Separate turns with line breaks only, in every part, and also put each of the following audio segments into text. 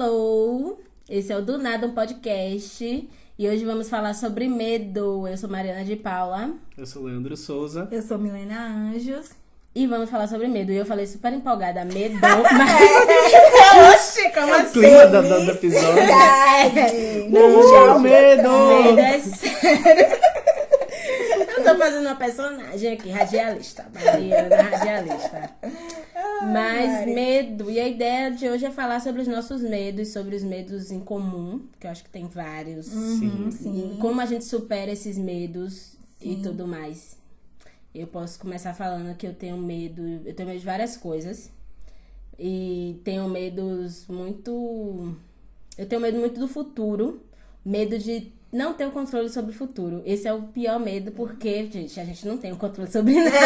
Hello! Esse é o Do Nada, um podcast. E hoje vamos falar sobre medo. Eu sou Mariana de Paula.
Eu sou Leandro Souza.
Eu sou Milena Anjos.
E vamos falar sobre medo. E eu falei super empolgada, medo.
Oxi, como assim?
O clima do episódio.
Não,
o medo!
Medo é sério. Eu tô fazendo uma personagem aqui, radialista. Mariana, radialista. Mas medo. E a ideia de hoje é falar sobre os nossos medos, sobre os medos em comum, que eu acho que tem vários.
Sim.
Como a gente supera esses medos e tudo mais. Eu posso começar falando que eu tenho medo de várias coisas. E tenho medos muito... Eu tenho medo muito do futuro. Medo de não ter o controle sobre o futuro. Esse é o pior medo, porque, gente, a gente não tem o controle sobre nada.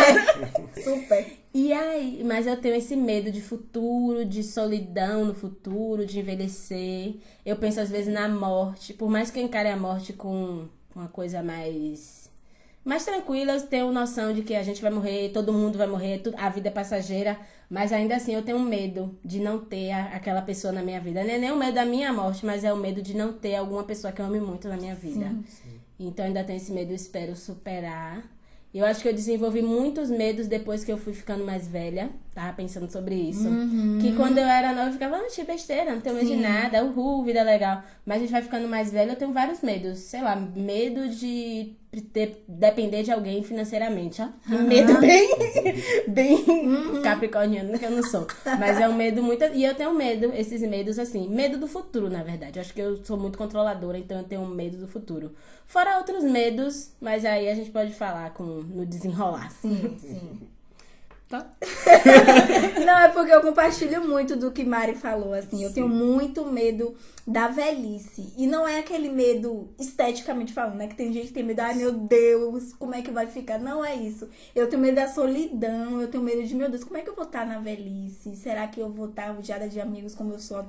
Super.
E aí, mas eu tenho esse medo de futuro, de solidão no futuro, de envelhecer. Eu penso às vezes na morte. Por mais que eu encare a morte com uma coisa mais tranquila, eu tenho noção de que a gente vai morrer, todo mundo vai morrer, a vida é passageira. Mas ainda assim eu tenho medo de não ter aquela pessoa na minha vida. Não é nem o medo da minha morte, mas é o medo de não ter alguma pessoa que eu ame muito na minha vida.
Sim.
Então ainda tenho esse medo, eu espero superar. Eu acho que eu desenvolvi muitos medos depois que eu fui ficando mais velha. Tava pensando sobre isso. Que quando eu era nova, eu ficava, besteira, não tenho medo de nada. Vida legal. Mas a gente vai ficando mais velha, eu tenho vários medos. Sei lá, medo de depender de alguém financeiramente, ó. Medo bem capricorniano, que eu não sou. Mas é um medo muito... E eu tenho medo, esses medos assim. Medo do futuro, na verdade. Eu acho que eu sou muito controladora, então eu tenho medo do futuro. Fora outros medos, mas aí a gente pode falar no desenrolar.
Sim.
Tá.
Não, é porque eu compartilho muito do que Mari falou, assim. Eu tenho muito medo da velhice. E não é aquele medo esteticamente falando, né? Que tem gente que tem medo, ai meu Deus, como é que vai ficar? Não é isso. Eu tenho medo da solidão, eu tenho medo de, meu Deus, como é que eu vou estar na velhice? Será que eu vou estar rodeada de amigos como eu sou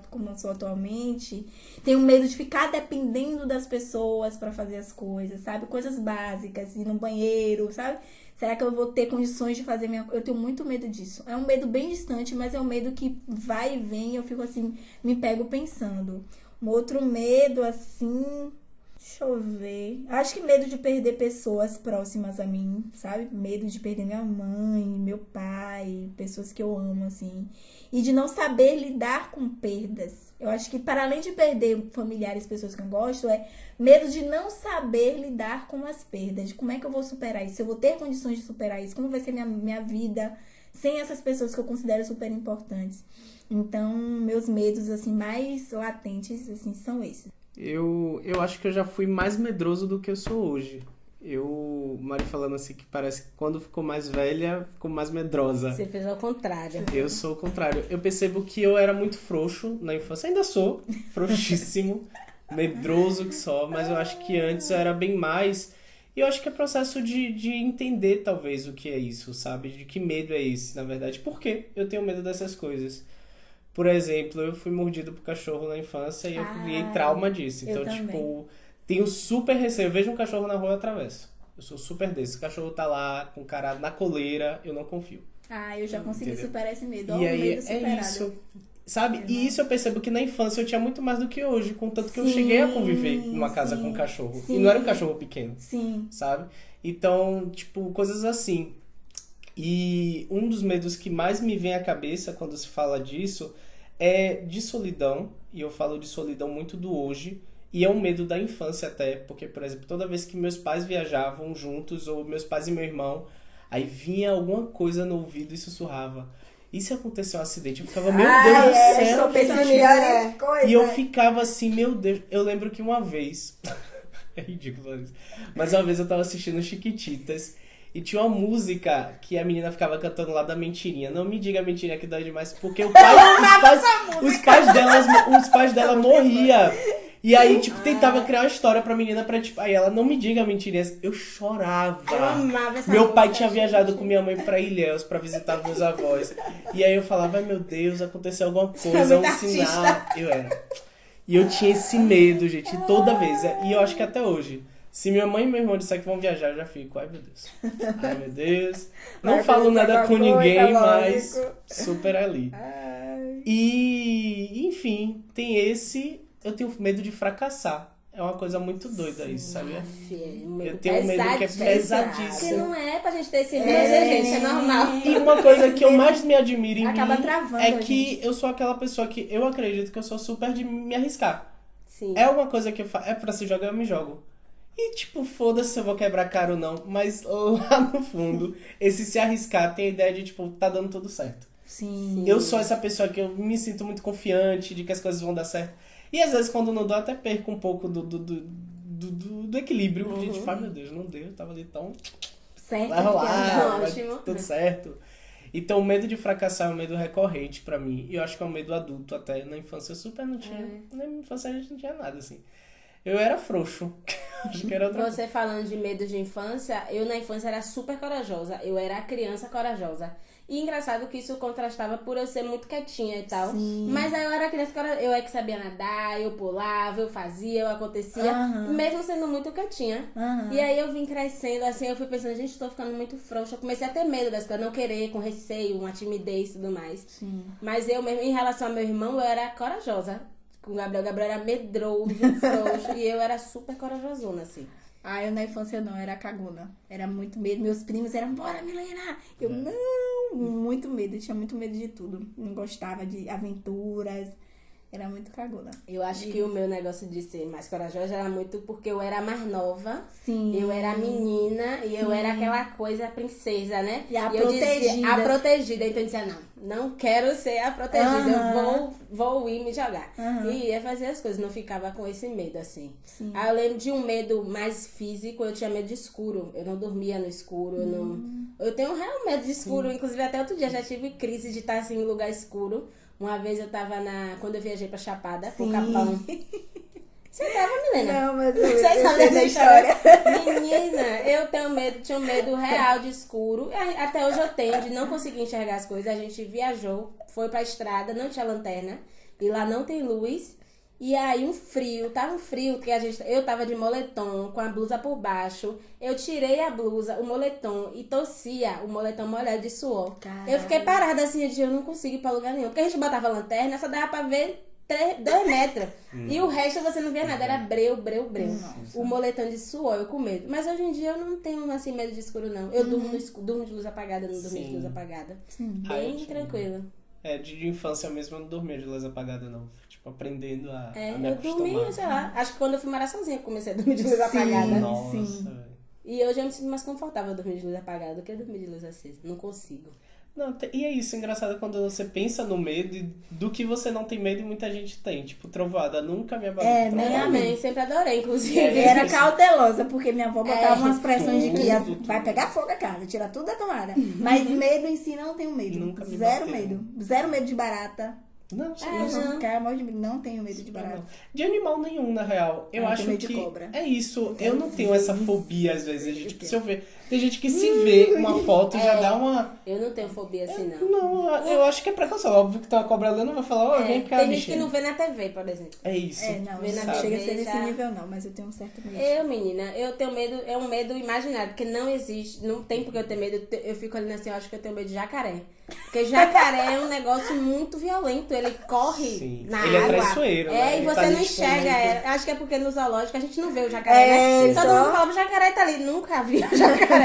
atualmente? Tenho medo de ficar dependendo das pessoas pra fazer as coisas, sabe? Coisas básicas, ir no banheiro, sabe? Será que eu vou ter condições de fazer minha... Eu tenho muito medo disso. É um medo bem distante, mas é um medo que vai e vem e eu fico assim, me pego pensando. Um outro medo, assim... Deixa eu ver. Acho que medo de perder pessoas próximas a mim, sabe? Medo de perder minha mãe, meu pai, pessoas que eu amo, assim. E de não saber lidar com perdas. Eu acho que, para além de perder familiares, pessoas que eu gosto, é medo de não saber lidar com as perdas. De como é que eu vou superar isso? Se eu vou ter condições de superar isso? Como vai ser minha vida sem essas pessoas que eu considero super importantes? Então, meus medos, assim, mais latentes, assim, são esses.
Eu acho que eu já fui mais medroso do que eu sou hoje. Mari falando assim que parece que quando ficou mais velha, ficou mais medrosa.
Você fez ao contrário.
Eu sou o contrário. Eu percebo que eu era muito frouxo na infância. Ainda sou frouxíssimo, medroso que só. Mas eu acho que antes eu era bem mais. E eu acho que é processo de entender talvez o que é isso, sabe? De que medo é esse, na verdade. Por que eu tenho medo dessas coisas? Por exemplo, eu fui mordido por cachorro na infância e eu criei trauma disso. Então, tipo, tenho super receio. Eu vejo um cachorro na rua, eu atravesso. Eu sou super desse. O cachorro tá lá com o cara na coleira, eu não confio.
Eu já consegui superar esse medo.
E aí
medo superado.
é isso. Sabe? E isso eu percebo que na infância eu tinha muito mais do que hoje. Contanto que eu cheguei a conviver numa casa com um cachorro.
Sim.
E não era um cachorro pequeno.
Sim.
Sabe? Então, tipo, coisas assim. E um dos medos que mais me vem à cabeça quando se fala disso é de solidão. E eu falo de solidão muito do hoje. E é um medo da infância até. Porque, por exemplo, toda vez que meus pais viajavam juntos, ou meus pais e meu irmão, aí vinha alguma coisa no ouvido e sussurrava. E se aconteceu um acidente? Eu ficava, meu Deus do céu.
Estou pensando em coisa.
E eu ficava assim, meu Deus. Eu lembro que uma vez... é ridículo isso. Mas uma vez eu tava assistindo Chiquititas e tinha uma música que a menina ficava cantando lá da mentirinha. Não me diga a mentirinha que dói demais, porque os pais dela morriam. E aí, tipo, tentava criar uma história pra menina pra, tipo... Aí ela, não me diga a mentirinha. Eu chorava.
Eu amava essa
Meu pai
música,
tinha viajado com minha mãe pra Ilhéus pra visitar meus avós. E aí eu falava, ai meu Deus, aconteceu alguma coisa, um sinal. Eu era. E eu tinha esse medo, gente, toda vez. E eu acho que até hoje. Se minha mãe e meu irmão disser que vão viajar, eu já fico, ai meu Deus. Ai meu Deus. Não falo nada com ninguém, mas super ali. E, enfim, tem esse... Eu tenho medo de fracassar. É uma coisa muito doida isso, sabia? Eu tenho um medo que é
Que
pesadíssimo.
não é pra gente ter esse medo, gente, é normal.
E uma coisa que eu mais me admiro em
Acaba
mim
travando
é
a
que eu sou aquela pessoa que eu acredito que eu sou super de me arriscar.
Sim.
É uma coisa que eu faço. É pra se jogar, eu me jogo. E tipo, foda-se se eu vou quebrar cara ou não. Mas lá no fundo, esse se arriscar tem a ideia de, tipo, tá dando tudo certo.
Sim.
Eu sou essa pessoa que eu me sinto muito confiante de que as coisas vão dar certo. E às vezes quando não dá, eu até perco um pouco do equilíbrio. A gente fala, meu Deus, não deu, eu tava ali tão...
Certo.
Vai rolar, vai
Ótimo.
tudo certo. Então o medo de fracassar é um medo recorrente pra mim. E eu acho que é um medo adulto até. Na infância eu super não tinha... Na infância a gente não tinha nada, assim. Eu era frouxo. Acho que era outra coisa.
Você falando de medo de infância, eu na infância era super corajosa. Eu era a criança corajosa. E engraçado que isso contrastava por eu ser muito quietinha e tal.
Sim.
Mas aí eu era criança corajosa. Eu é que sabia nadar, eu pulava, eu fazia, eu acontecia. Mesmo sendo muito quietinha. E aí eu vim crescendo, assim, eu fui pensando, gente, tô ficando muito frouxa. Eu comecei a ter medo das coisas, não querer, com receio, uma timidez e tudo mais.
Sim.
Mas eu mesmo, em relação ao meu irmão, eu era corajosa. Com o Gabriel era medroso, frouxo. E eu era super corajosona, assim.
Ah, eu na infância não, era cagona. Era muito medo. Meus primos eram, bora, Milena! Eu, não, muito medo. Eu tinha muito medo de tudo. Não gostava de aventuras. Era muito cagona.
Eu acho que o meu negócio de ser mais corajosa era muito porque eu era mais nova.
Sim.
Eu era menina e eu era aquela coisa princesa, né?
E a
eu
protegida.
dizia, a protegida. Então eu dizia, não quero ser a protegida. Eu vou ir me jogar. E ia fazer as coisas, não ficava com esse medo, assim.
Sim.
Aí eu lembro de um medo mais físico, eu tinha medo de escuro. Eu não dormia no escuro, eu tenho um real medo de escuro. Inclusive até outro dia já tive crise de estar assim em lugar escuro. Uma vez eu tava quando eu viajei pra Chapada, com o Capão. Você tava, Milena?
Não, mas
Você
eu
sabe
sei
da
da
história? Menina, eu tinha um medo real de escuro. Até hoje eu tenho de não conseguir enxergar as coisas. A gente viajou, foi pra estrada, não tinha lanterna. E lá não tem luz. E aí tava um frio, que eu tava de moletom, com a blusa por baixo. Eu tirei a blusa, o moletom, e tossia o moletom molhado de suor.
Caralho.
Eu fiquei parada assim, eu não consigo ir pra lugar nenhum. Porque a gente botava lanterna, só dava pra ver 2 metros. E o resto você não via nada, era breu. O moletom de suor, eu com medo. Mas hoje em dia eu não tenho assim medo de escuro, não. Eu durmo no escuro, durmo de luz apagada, não durmo de luz apagada. Bem tranquilo.
De infância mesmo eu não dormia de luz apagada, não. Tipo, aprendendo a me
Eu
acostumar.
dormi, sei lá. Acho que quando eu fui morar sozinha, eu comecei a dormir de luz apagada.
Nossa,
Sim.
velho.
E hoje eu me sinto mais confortável dormir de luz apagada do que dormir de luz acesa. Não consigo.
Não, e é isso, engraçado quando você pensa no medo do que você não tem medo e muita gente tem. Tipo, trovoada, nunca me abalou.
É,
trovoada.
nem a
Também, sempre adorei, inclusive.
E era cautelosa, porque minha avó botava umas pressões de que
tudo.
vai pegar fogo a casa, tira tudo da tomada. Mas medo em si não tenho medo.
Nunca me
Zero
bateu.
medo. Zero medo de barata.
Não, sim.
Eu só ficar morro de medo. Não tenho medo de barata.
De animal nenhum, na real. Eu
Ah, eu
acho
tenho medo de
que
cobra.
é isso. Eu não tenho essa fobia, às vezes. De, tipo, se eu ver... Tem gente que se vê uma foto e já dá uma...
Eu não tenho fobia assim, não.
Não, eu acho que é preconceito. Óbvio que tem uma cobra ali, eu não vou falar, vem cá,
Tem gente
bichinho.
que não vê na TV, por exemplo.
É isso.
É, não,
Vê na
não chega a ser
TV
nesse
já.
nível não, mas eu tenho um certo medo.
Menina, eu tenho medo, é um medo imaginário, porque não existe, não tem porque eu ter medo. Eu fico ali assim, eu acho que eu tenho medo de jacaré. Porque jacaré é um negócio muito violento, ele corre
Sim.
na
Ele é
água.
traiçoeiro, né?
E
Ele
você
tá
não
ali, tipo,
enxerga
muito-
ela. Acho que é porque no zoológico a gente não vê o jacaré,
É,
né? Todo
só-
mundo fala, o jacaré tá ali, nunca vi o jacaré.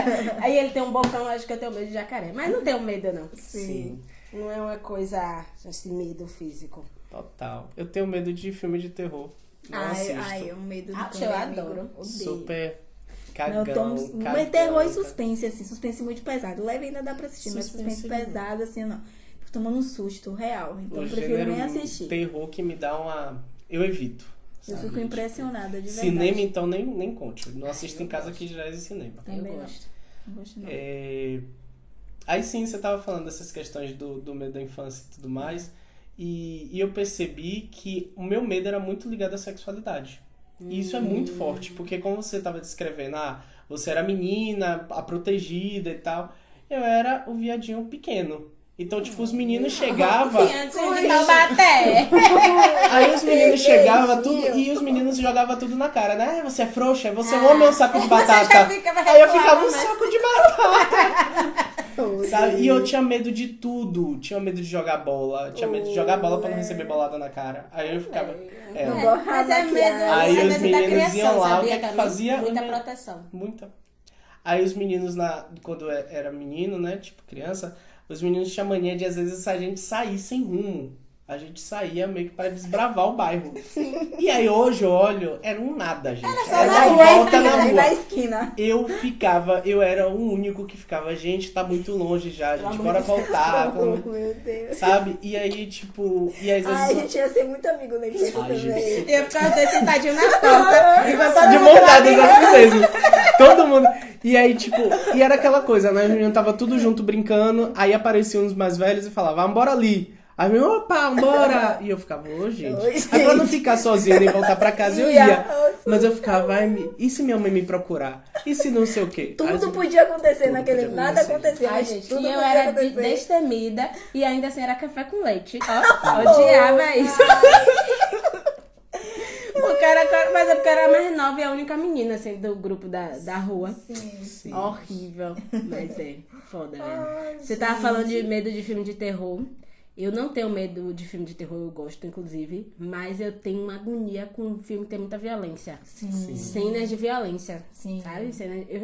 Aí ele tem um bocão, acho que eu tenho medo de jacaré. Mas não tenho medo, não.
Sim.
Não é uma coisa, assim, medo físico.
Total. Eu tenho medo de filme de terror. Não assisto.
Ai, um medo
Ah,
de
eu
amigo.
adoro.
Odeio.
Super
Não,
cagão.
eu tomo
cagão,
mas terror e
cara.
suspense, assim. Suspense muito pesado. Leve ainda dá pra assistir, mas
Suspense
suspense pesado, assim, não. Tô tomando um susto real. Então
O
eu prefiro
gênero
nem assistir.
terror que me dá uma... Eu evito.
Eu
sabe?
fico impressionada, de verdade.
Cinema, então, nem conte. Eu não assisto em casa que já é cinema.
Também
eu
não.
gosto.
Não gosto, não.
Aí sim, você tava falando dessas questões do medo da infância e tudo mais. E eu percebi que o meu medo era muito ligado à sexualidade. E isso é muito forte, porque como você tava descrevendo, você era a menina, a protegida e tal. Eu era o viadinho pequeno. Então, tipo, os meninos chegavam...
Antes de Taubaté.
Aí os meninos chegavam tudo e os meninos jogavam tudo na cara, né? Você é frouxa, você é um homem ou um saco de batata.
ficava
Aí eu ficava um
reclamando, né?
saco de batata. Sabe? E eu tinha medo de tudo. Tinha medo de jogar bola. Tinha medo de jogar bola pra não receber bolada na cara. Aí eu ficava...
Não gosto
Mas é medo,
Aí
é
os
medo da
meninos
criação,
iam lá,
sabia,
o que é que
também?
fazia?
Muita proteção.
Muita. Aí os meninos, quando eu era menino, né, tipo criança, os meninos tinham mania de às vezes a gente sair sem rumo. A gente saía meio que pra desbravar o bairro. E aí hoje eu olho, era um nada, gente. Era de volta na
na
rua.
esquina.
Eu era o único que ficava, gente, tá muito longe já, gente, bora voltar.
Oh, meu Deus.
Sabe? E aí, tipo, e às vezes...
Ai, a gente ia ser muito amigo na infância
Ai,
também.
gente.
E eu ficava dois sentadinho na porta. Enquanto todo
De
mundo lá
montadas
dentro.
assim mesmo. Todo mundo. E aí, tipo, e era aquela coisa, né? Os meninos tava tudo junto brincando, aí apareciam uns mais velhos e falavam, vambora ali. Aí eu, opa, vambora! E eu ficava, ô, gente. Aí pra não ficar sozinha e voltar pra casa, eu ia. Mas eu ficava, e se minha mãe me procurar? E se não sei o quê?
Tudo podia acontecer
Tudo
naquele...
podia
Nada
acontecer.
acontecia,
Ai,
mas
gente,
tudo
e eu
podia
era
acontecer.
destemida e ainda assim era café com leite. Ó, odiava isso. Mas é porque eu era a mais nova e a única menina, assim, do grupo da rua.
Sim.
Horrível. Mas é, foda, velho. Você tava falando de medo de filme de terror. Eu não tenho medo de filme de terror, eu gosto, inclusive. Mas eu tenho uma agonia com um filme que tem muita violência.
Sim.
Cenas de violência.
Sim.
Sabe?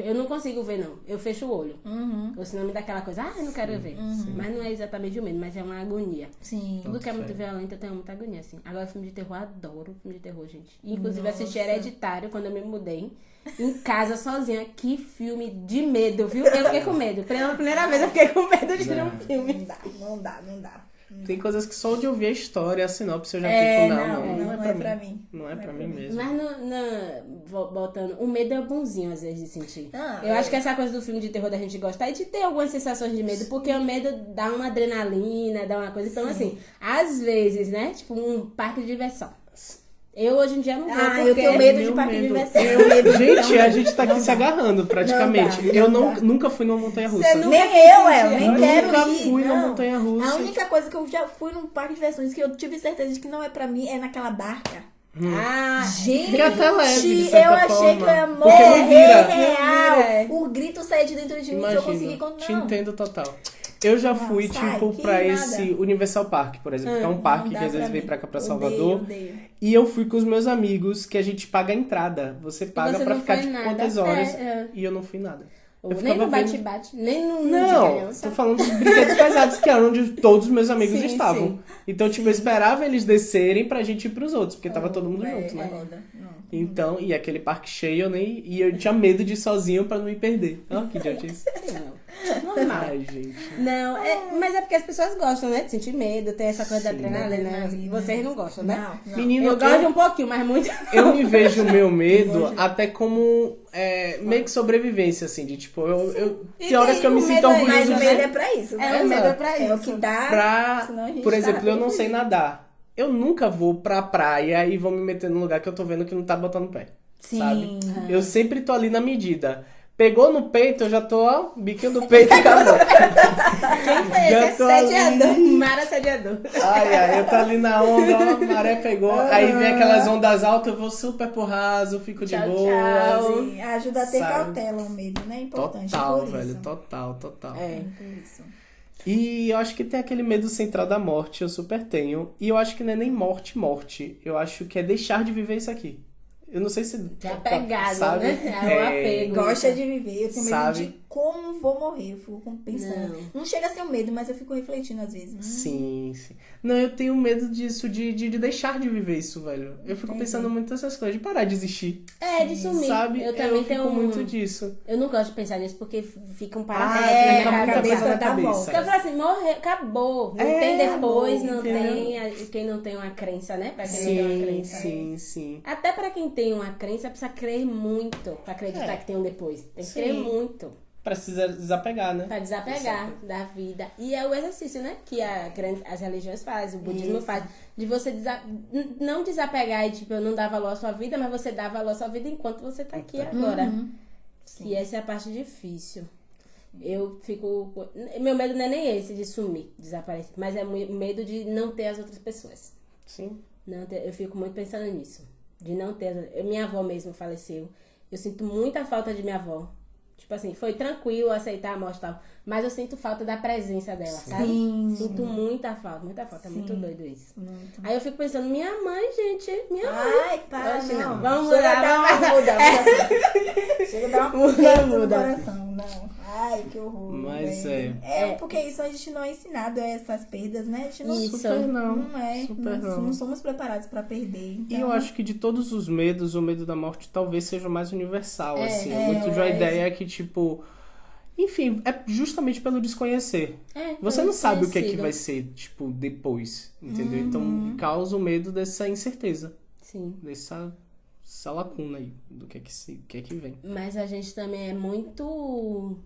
Eu não consigo ver, não. Eu fecho o olho. Ou senão me dá aquela coisa, eu não quero ver. Mas não é exatamente o medo, mas é uma agonia.
Sim.
Tudo que é muito violento, eu tenho muita agonia, assim. Agora, filme de terror, eu adoro filme de terror, gente. Inclusive, assisti Hereditário quando eu me mudei. Em casa, sozinha. Que filme de medo, viu? Eu fiquei com medo. Pela primeira vez, eu fiquei com medo de ver um filme.
Não dá.
Tem coisas que só de ouvir a história, a sinopse, eu já fico,
não é pra mim.
Não é pra mim mesmo.
Mas voltando, o medo é bonzinho às vezes de sentir.
Ah,
eu acho que essa coisa do filme de terror da gente gostar é de ter algumas sensações de medo, porque o medo dá uma adrenalina, dá uma coisa. Então, assim, às vezes, né? Tipo um parque de diversão. Eu hoje em dia não vou, porque
eu tenho medo de
Meu
parque de
medo.
diversão.
Gente, a gente tá aqui se agarrando praticamente.
Não dá.
Nunca fui numa montanha-russa.
Você nunca
Nem
quis
eu,
sentir,
eu nem
Eu
quero
nunca
ir.
fui numa
não.
montanha-russa.
A única coisa que eu já fui num parque de diversões que eu tive certeza de que não é pra mim é naquela barca. Gente,
Que é até leve, de
eu
certa
achei
forma.
que eu ia
Porque não
morrer
vira.
real.
É.
O grito saía de dentro de mim se eu conseguir
Imagina, te
não.
entendo total. Eu já fui,
sai,
tipo,
que
pra
nada.
esse Universal Park, por exemplo, que é um parque
dá
que às vezes
pra
vem
mim.
pra cá, pra
Odeio,
Salvador.
odeio.
E eu fui com os meus amigos, que a gente paga a entrada. Você paga
você
pra
não
ficar,
foi
tipo,
nada.
quantas horas.
É.
E eu não fui nada.
Ou
Eu
nem
ficava
no
vendo-
bate-bate, nem no de
Não,
criança.
tô falando dos brinquedos pesados, que eram onde todos os meus amigos
Sim,
estavam.
sim.
Então, tipo, eu esperava eles descerem pra gente ir pros outros, porque tava todo mundo junto, né?
Foda. Não.
Então, e aquele parque cheio, e eu tinha medo de ir sozinho pra não me perder. Ó, que idiotice.
Normal.
Ai, gente.
Não, mas é porque as pessoas gostam, né? De sentir medo, tem essa coisa da adrenalina.
adrenalina.
Vocês não gostam, né?
Não.
Menino,
Eu gosto de um pouquinho, mas muito.
eu me vejo o meu medo até como meio que sobrevivência, assim, de tipo,
E
tem horas que eu me
o
sinto
medo é
orgulhoso
Mas o
isso,
medo
né?
é pra isso.
É, o medo é pra
É o
isso.
que dá.
pra...
senão a gente
Por exemplo,
tá
eu não sei nadar. Eu nunca vou pra praia e vou me meter num lugar que eu tô vendo que não tá botando pé.
Sim.
Sabe? Eu sempre tô ali na medida. Pegou no peito, eu já tô, ó, biquinho do peito e acabou.
Quem foi
Já
esse
tô
assediador?
ali.
Mar assediador.
Ai, eu tô ali na onda, ó, a maré pegou. Aí vem aquelas ondas altas, eu vou super pro raso, fico de
Tchau,
boa.
tchau.
Sim, ajuda a ter
Sabe?
cautela o medo, né? É importante.
Total,
por
velho,
isso.
total.
É.
Por isso.
E eu acho que tem aquele medo central da morte, eu super tenho. E eu acho que não é nem morte. Eu acho que é deixar de viver isso aqui. Eu não sei se...
É apegado,
sabe?
né? É o apego.
Gosta de viver. Eu tenho medo
Sabe?
de como vou morrer. Eu fico pensando. Não chega a ser um medo, mas eu fico refletindo às vezes.
Sim. Não, eu tenho medo disso, de deixar de viver isso, velho. Eu fico pensando muito nessas coisas, de parar de existir.
É, de sumir.
Sabe?
Eu também
fico
tenho
muito disso.
Eu não gosto de pensar nisso porque fica um
Ah,
parafuso
fica
na
muita
minha
coisa
cabeça.
na
dá
cabeça.
Porque eu falo assim, morreu, acabou. Não tem depois, não
entendeu?
tem. Quem não tem uma crença, né? Pra quem não tem uma crença.
Sim.
Até pra quem tem uma crença, precisa crer muito pra acreditar que tem um depois. Tem que crer muito
Precisa desapegar, né?
pra desapegar da vida. E é o exercício, né? Que as religiões fazem, o budismo faz. De você não desapegar e, tipo, eu não dar valor à sua vida, mas você dá valor à sua vida enquanto você tá aqui agora. E essa é a parte difícil. Eu fico... Meu medo não é nem esse de sumir, desaparecer. Mas é medo de não ter as outras pessoas.
Sim.
Eu fico muito pensando nisso. De não ter... Minha avó mesmo faleceu. Eu sinto muita falta de minha avó. Tipo assim, foi tranquilo aceitar a morte e tal. Mas eu sinto falta da presença dela, sabe?
Sim.
Sinto muita falta. É
Sim.
muito doido isso.
Muito.
Aí eu fico pensando, minha mãe, gente, minha mãe.
Ai, para,
Oxe,
não.
vamos
Chega
lá,
a dar
vamos
uma
lá.
muda assim. Chega a dar uma muda no
Muda.
coração, não. Ai, que horror.
Mas
velho. Porque isso a gente não é ensinado a essas perdas, né? A gente não,
Isso.
Super não.
não é.
Super
Não somos preparados pra perder.
E eu acho que de todos os medos, o medo da morte talvez seja o mais universal, assim. É muito de uma ideia que, tipo... Enfim, é justamente pelo desconhecer. Você não sabe o que é que vai ser, tipo, depois, entendeu? Então, causa o medo dessa incerteza.
Sim.
Dessa lacuna aí, do que é que vem.
Mas a gente também é muito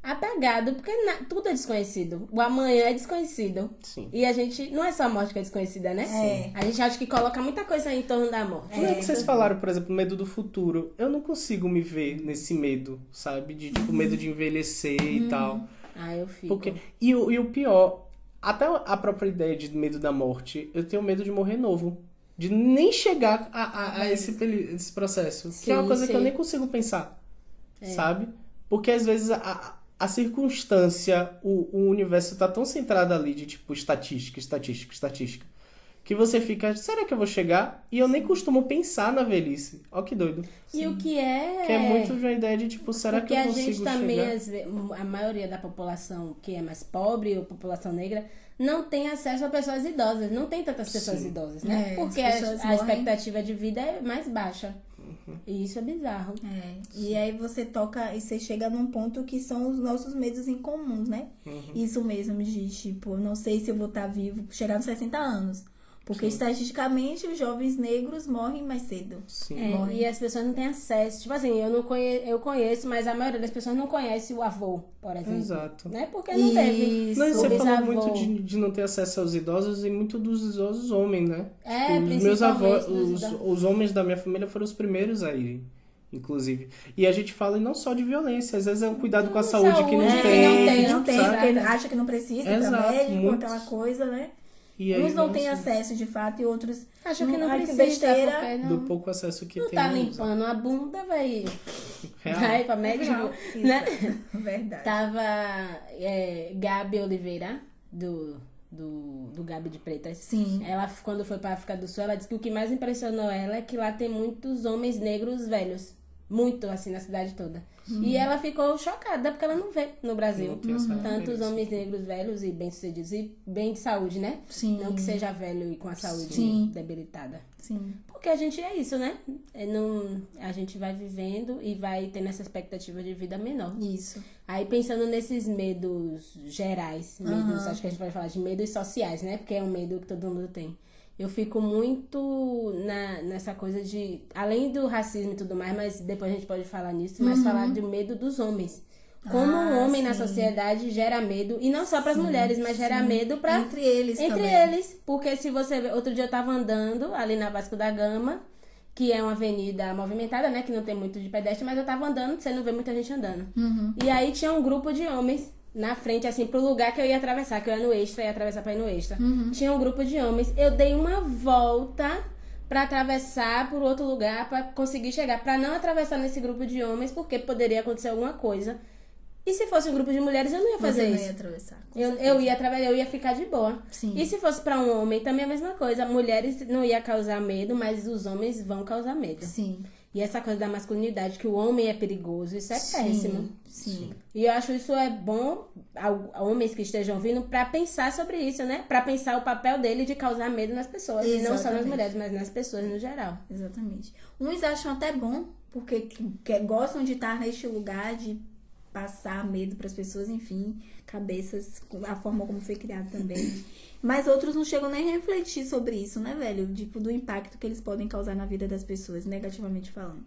apegado, porque tudo é desconhecido. O amanhã é desconhecido.
Sim.
E a gente... Não é só a morte que é desconhecida, né?
Sim.
A gente acha que coloca muita coisa em torno da morte.
Não é que vocês falaram, por exemplo, medo do futuro. Eu não consigo me ver nesse medo, sabe? De, tipo, medo de envelhecer e tal.
Ah, eu fico.
Porque... E o pior, até a própria ideia de medo da morte, eu tenho medo de morrer novo. De nem chegar a esse processo. Que é uma
Sim,
coisa que eu
sim.
nem consigo pensar, sabe? Porque às vezes a circunstância, o universo tá tão centrado ali de tipo estatística, que você fica, será que eu vou chegar? E eu nem costumo pensar na velhice. Ó que doido.
E o que é...
Que é muito de uma ideia de tipo, será
Porque
que eu
a
consigo
gente também,
chegar?
a maioria da população que é mais pobre ou população negra, não tem acesso a pessoas idosas. Não tem tantas pessoas
Sim.
idosas, né?
É,
Porque
as
a
pessoas morrem.
expectativa de vida é mais baixa. E isso é bizarro.
E aí você toca e você chega num ponto que são os nossos medos em comuns, né? Isso mesmo de, tipo, não sei se eu vou estar vivo, chegar nos 60 anos. Porque estatisticamente os jovens negros morrem mais cedo.
Sim.
E as pessoas não têm acesso. Tipo assim, eu conheço, mas a maioria das pessoas não conhece o avô, por exemplo.
Exato.
Né? Porque não teve.
Isso.
Não, e
O
você falou
bisavô.
muito de não ter acesso aos idosos e muito dos idosos homens, né?
É,
Os meus avós,
principalmente dos
os homens da minha família foram os primeiros a irem, inclusive. E a gente fala não só de violência, às vezes é um cuidado com a saúde que não
Saúde que
tem.
Não tem,
sabe?
porque acha que não precisa ir pra
Exato,
médico,
muitos.
aquela coisa, né?
E aí,
Uns não têm
nossa,
acesso de fato e outros
Acho que não
ai,
precisa,
besteira.
porque
do
não,
pouco acesso que
não
tem.
tá
não usa.
limpando a bunda, vai
Real.
pra médico,
Real.
né?
Verdade.
Tava Gabi Oliveira, do Gabi de Pretas.
Sim.
Ela, quando foi pra África do Sul, ela disse que o que mais impressionou ela é que lá tem muitos homens negros velhos. Muito, assim, na cidade toda. E ela ficou chocada, porque ela não vê no Brasil
Não tem essa
tantos
referência.
homens negros velhos e bem-sucedidos e bem de saúde, né?
Sim.
Não que seja velho e com a saúde
Sim.
debilitada.
Sim.
Porque a gente é isso, né? A gente vai vivendo e vai tendo essa expectativa de vida menor.
Isso.
Aí pensando nesses medos gerais, medos, acho que a gente pode falar de medos sociais, né? Porque é um medo que todo mundo tem. Eu fico muito nessa coisa de, além do racismo e tudo mais, mas depois a gente pode falar nisso, mas falar do medo dos homens. Como um homem na sociedade gera medo, e não só para as mulheres, mas gera medo para
Entre eles
entre
também.
eles. Porque se você ver, outro dia eu tava andando ali na Vasco da Gama, que é uma avenida movimentada, né? Que não tem muito de pedestre, mas eu tava andando, você não vê muita gente andando. E aí tinha um grupo de homens na frente, assim, pro lugar que eu ia atravessar, que eu ia no Extra, ia atravessar pra ir no Extra. Tinha um grupo de homens. Eu dei uma volta pra atravessar por outro lugar, pra conseguir chegar, pra não atravessar nesse grupo de homens, porque poderia acontecer alguma coisa. E se fosse um grupo de mulheres, eu não ia fazer
Você não
isso.
ia atravessar. com
Eu
certeza.
ia atravessar, eu ia ficar de boa.
Sim.
E se fosse pra um homem, também é a mesma coisa. Mulheres não ia causar medo, mas os homens vão causar medo.
Sim.
E essa coisa da masculinidade, que o homem é perigoso, isso é péssimo.
Sim.
E eu acho isso é bom a homens que estejam vindo pra pensar sobre isso, né? Pra pensar o papel dele de causar medo nas pessoas. E não só nas
Exatamente.
mulheres, mas nas pessoas no geral.
Exatamente. Uns acham até bom, porque gostam de estar neste lugar, de passar medo para as pessoas, enfim, cabeças, a forma como foi criado também. Mas outros não chegam nem a refletir sobre isso, né, velho? Tipo, do impacto que eles podem causar na vida das pessoas, negativamente falando.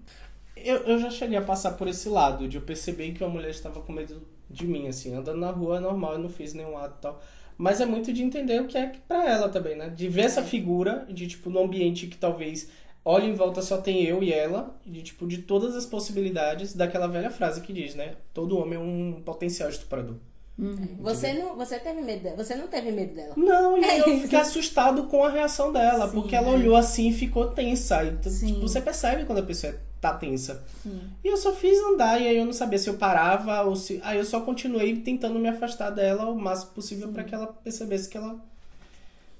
Eu já cheguei a passar por esse lado, de eu perceber que uma mulher estava com medo de mim, assim, andando na rua é normal, eu não fiz nenhum ato e tal. Mas é muito de entender o que é pra ela também, né? De ver essa figura, de tipo, num ambiente que talvez olha em volta só tem eu e ela, de tipo, de todas as possibilidades daquela velha frase que diz, né? Todo homem é um potencial estuprador.
Você teve medo dela? Você não teve medo dela?
Não, e
É
eu
isso.
fiquei assustado com a reação dela,
Sim,
porque ela olhou assim e ficou tensa. E,
Sim.
tipo, você percebe quando a pessoa tá tensa. E eu só fiz andar, e aí eu não sabia se eu parava ou se... Aí eu só continuei tentando me afastar dela o máximo possível pra que ela percebesse que ela...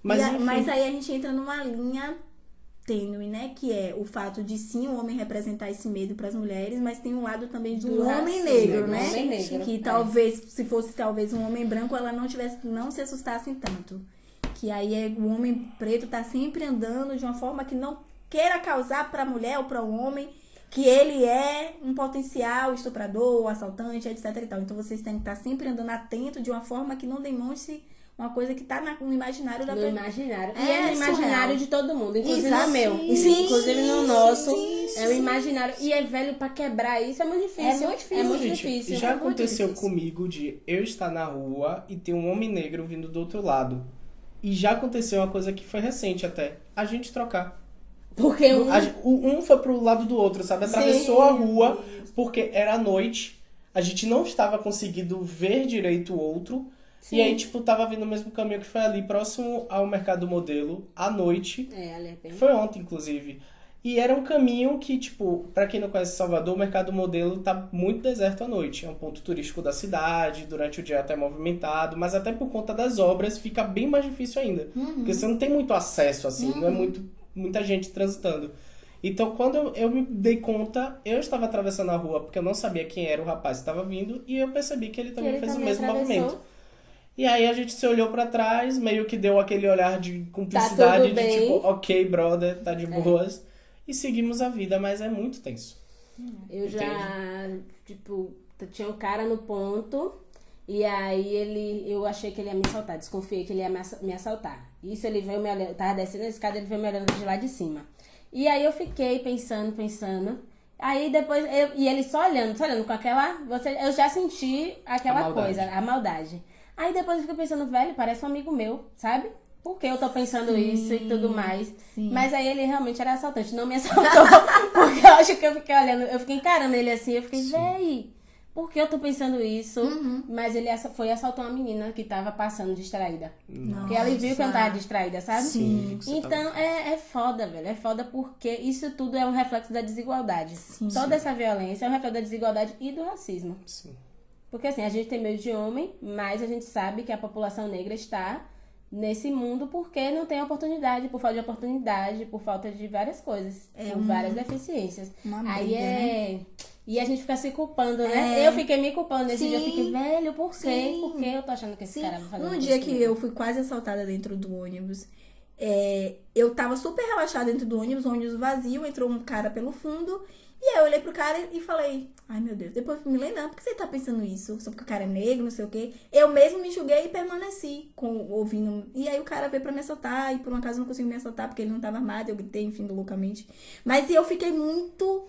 Mas, enfim.
Mas aí a gente entra numa linha tênue, né? Que é o fato de sim o homem representar esse medo para as mulheres, mas tem um lado também do homem negro, né?
Homem negro.
Que talvez, se fosse talvez um homem branco, ela não se assustasse tanto. Que aí o homem preto tá sempre andando de uma forma que não queira causar para a mulher ou para o homem que ele é um potencial estuprador, assaltante, etc e tal. Então vocês têm que estar sempre andando atento de uma forma que não demonstre uma coisa que tá no imaginário da pessoa.
No imaginário. E é no imaginário de todo mundo, inclusive
Exato.
no meu.
Sim,
Inclusive no nosso.
sim,
é o imaginário. E é velho pra quebrar isso, é muito difícil.
É muito difícil.
É muito
Gente,
difícil.
já
é muito
aconteceu
difícil.
comigo de eu estar na rua e ter um homem negro vindo do outro lado. E já aconteceu uma coisa que foi recente até. A gente trocar.
Porque
Um foi pro lado do outro, sabe? Atravessou a rua porque era noite. A gente não estava conseguindo ver direito o outro.
Sim.
E aí, tipo, tava vindo o mesmo caminho que foi ali, próximo ao Mercado Modelo, à noite.
ali é bem...
Foi ontem, inclusive. E era um caminho que, tipo, pra quem não conhece Salvador, o Mercado Modelo tá muito deserto à noite. É um ponto turístico da cidade, durante o dia até movimentado, mas até por conta das obras fica bem mais difícil ainda. Porque você não tem muito acesso, assim, não é muita gente transitando. Então, quando eu me dei conta, eu estava atravessando a rua, porque eu não sabia quem era o rapaz que estava vindo, e eu percebi que ele também fez o mesmo movimento. E aí a gente se olhou pra trás, meio que deu aquele olhar de cumplicidade,
tudo bem.
de tipo, ok, brother, tá de boas. E seguimos a vida, mas é muito tenso.
Eu já, tipo, tinha um cara no ponto e aí eu achei que ele ia me assaltar, desconfiei que ele ia me assaltar. Isso ele veio me olhando, eu tava descendo a escada, ele veio me olhando de lá de cima. E aí eu fiquei pensando. Aí depois, e ele só olhando com aquela, eu já senti aquela coisa, a maldade. Aí depois eu fiquei pensando, velho, parece um amigo meu, sabe? Por que eu tô pensando isso e tudo mais?
Sim.
Mas aí ele realmente era assaltante, não me assaltou. Porque eu acho que eu fiquei olhando, eu fiquei encarando ele assim, eu fiquei, véi, por que eu tô pensando isso? Mas ele foi assaltar uma menina que tava passando distraída. Porque ela viu que eu tava distraída, sabe?
Sim.
Então é foda, velho. É foda porque isso tudo é um reflexo da desigualdade. Toda essa violência é um reflexo da desigualdade e do racismo.
Sim.
Porque assim, a gente tem medo de homem, mas a gente sabe que a população negra está nesse mundo porque não tem oportunidade, por falta de oportunidade, por falta de várias coisas, por várias deficiências. Aí
briga, né?
E a gente fica se culpando, né? Eu fiquei me culpando nesse dia, eu fiquei, velho, por quê? Por que eu tô achando que esse cara vai fazer
Num
isso
dia que
comigo?
eu fui quase assaltada dentro do ônibus, eu tava super relaxada dentro do ônibus vazio, entrou um cara pelo fundo, e aí eu olhei pro cara e falei, ai meu Deus, depois me lembrei, por que você tá pensando isso? Só porque o cara é negro, não sei o quê. Eu mesmo me julguei e permaneci ouvindo. E aí o cara veio pra me assaltar, e por um acaso eu não consegui me assaltar, porque ele não tava armado, eu gritei, enfim, loucamente. Mas eu fiquei muito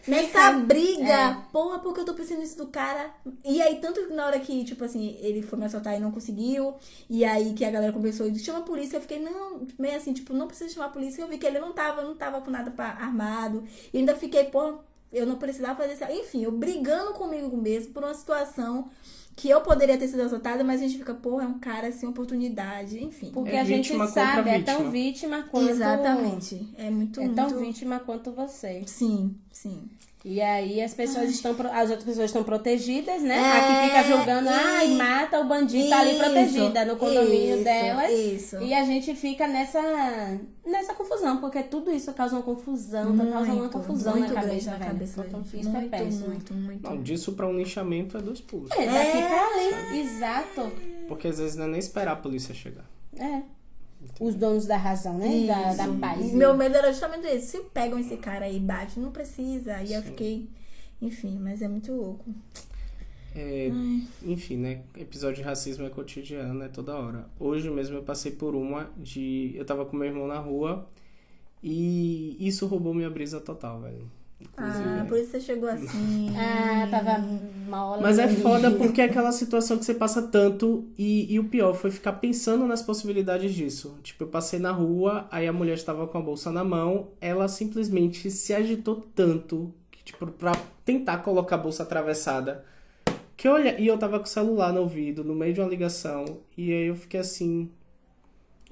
nessa briga, porra, porque eu tô pensando nisso do cara. E aí, tanto que na hora que, tipo assim, ele foi me assaltar e não conseguiu, e aí que a galera começou e disse, chama a polícia, eu fiquei, não, meio assim, tipo, não precisa chamar a polícia. Eu vi que ele não tava com nada armado, e ainda fiquei, porra, eu não precisava fazer isso. Enfim, eu brigando comigo mesmo por uma situação que eu poderia ter sido assaltada, mas a gente fica, porra, é um cara sem oportunidade, enfim.
Porque
É
a gente
vítima contra
sabe, é
vítima.
tão vítima quanto...
Exatamente. É muito,
É tão
muito...
vítima quanto você.
Sim, sim.
E aí as outras pessoas estão protegidas, né? Aqui fica julgando, ai, mata o bandido, tá ali
Isso,
protegida no condomínio delas.
Isso.
E a gente fica nessa confusão, porque tudo isso causa uma confusão, causa uma confusão na
muito grande
cabeça,
na
velho.
cabeça.
Então, isso é péssimo.
Muito.
Não, disso pra um linchamento é 2 pulos.
É, daqui pra ali, exato.
Porque às vezes não é nem esperar a polícia chegar.
É. Os donos da razão, né? Da paz.
Meu medo era justamente esse. Se pegam esse cara aí e batem, não precisa. Aí eu fiquei... Enfim, mas é muito louco.
Enfim, né? Episódio de racismo é cotidiano, é toda hora. Hoje mesmo eu passei por eu tava com meu irmão na rua e isso roubou minha brisa total, velho. Inclusive,
Por isso você chegou assim.
Tava mal.
Mas é foda porque é aquela situação que você passa tanto e o pior foi ficar pensando nas possibilidades disso. Tipo, eu passei na rua, aí a mulher estava com a bolsa na mão, ela simplesmente se agitou tanto que, tipo, pra tentar colocar a bolsa atravessada, que eu tava com o celular no ouvido, no meio de uma ligação, e aí eu fiquei assim,